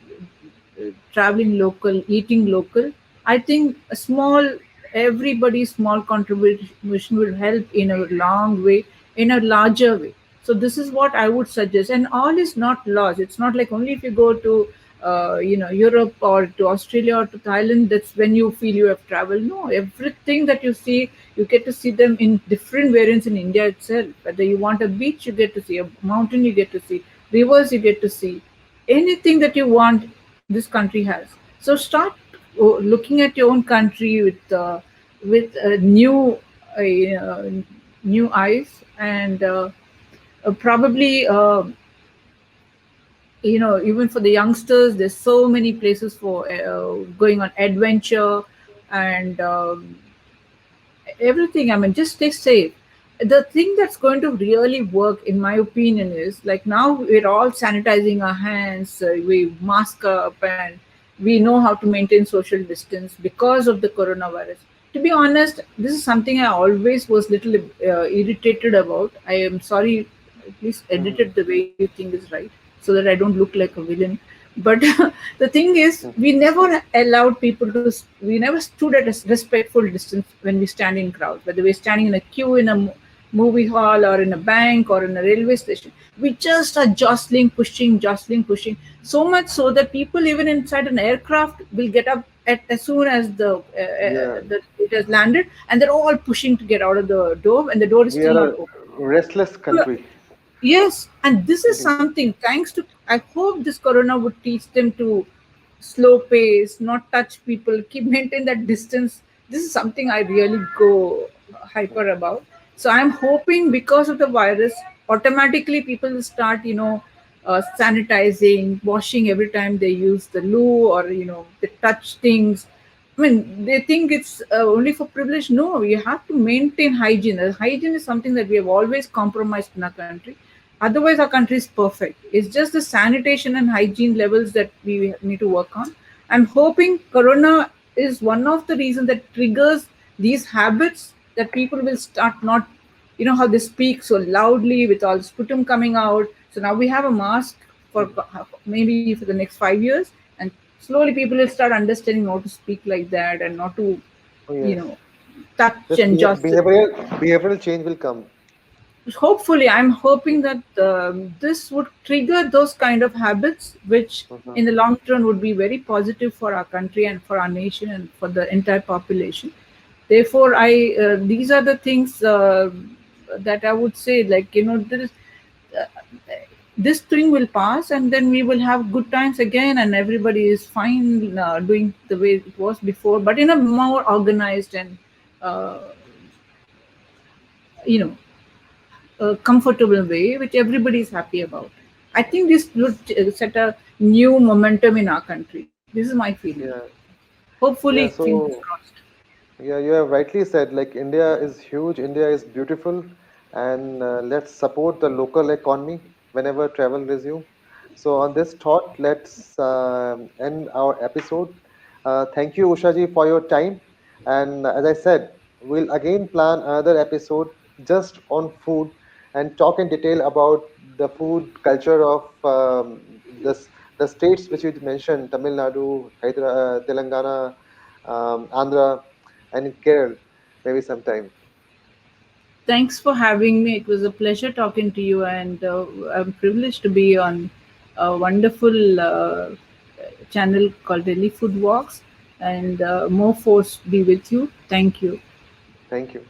traveling local, eating local, I think a small, everybody's small contribution will help in a long way, in a larger way. So this is what I would suggest. And all is not lost. It's not like only if you go to Europe or to Australia or to Thailand, that's when you feel you have traveled. No, everything that you see, you get to see them in different variants in India itself. Whether you want a beach, you get to see a mountain, you get to see rivers, you get to see anything that you want. This country has. So start looking at your own country with uh, new eyes, and probably even for the youngsters, there's so many places for going on adventure, and everything. I mean, just stay safe. The thing that's going to really work, in my opinion, is like now we're all sanitizing our hands, we mask up, and we know how to maintain social distance because of the coronavirus. To be honest, this is something I always was little irritated about. I am sorry, please edit hmm it the way you think is right, so that I don't look like a villain. But the thing is, we never allowed people to, we never stood at a respectful distance when we stand in crowds, whether we're standing in a queue in a movie hall or in a bank or in a railway station. We just are jostling, pushing, so much so that people even inside an aircraft will get up as soon as yeah. it has landed, and they're all pushing to get out of the door, and the door is We still are not a open. restless country. Yes, and this is Mhm. something, thanks to, I hope this corona would teach them to slow pace, not touch people, keep maintain that distance. This is something I really go hyper about. So I'm hoping because of the virus, automatically people will start, sanitizing, washing every time they use the loo, or they touch things. I mean, they think it's only for privilege. No, you have to maintain hygiene. Hygiene is something that we have always compromised in our country. Otherwise, our country is perfect. It's just the sanitation and hygiene levels that we need to work on. I'm hoping Corona is one of the reasons that triggers these habits, that people will start not, how they speak so loudly with all the sputum coming out. So now we have a mask for maybe for the next 5 years, and slowly people will start understanding how to speak like that, and not to, Oh, you yes. know, touch This and just. behavioral change will come. Hopefully, I'm hoping that this would trigger those kind of habits, which Mhm. in the long term would be very positive for our country and for our nation and for the entire population. Therefore, I these are the things that I would say, like, this thing will pass, and then we will have good times again, and everybody is fine doing the way it was before, but in a more organized and uh, you know a comfortable way, which everybody is happy about. I think this would set a new momentum in our country. This is my feeling. Yeah. Hopefully, Yeah. fingers So crossed. yeah, you have rightly said, like India is huge, India is beautiful, and let's support the local economy whenever travel resume. So on this thought, let's end our episode. Thank you, Ushaji, for your time. And as I said, we'll again plan another episode just on food and talk in detail about the food culture of the states which you mentioned: Tamil Nadu, Telangana, Andhra, and Kerala. Maybe sometime. Thanks for having me. It was a pleasure talking to you, and I'm privileged to be on a wonderful channel called Daily Food Walks. And more force be with you. Thank you. Thank you.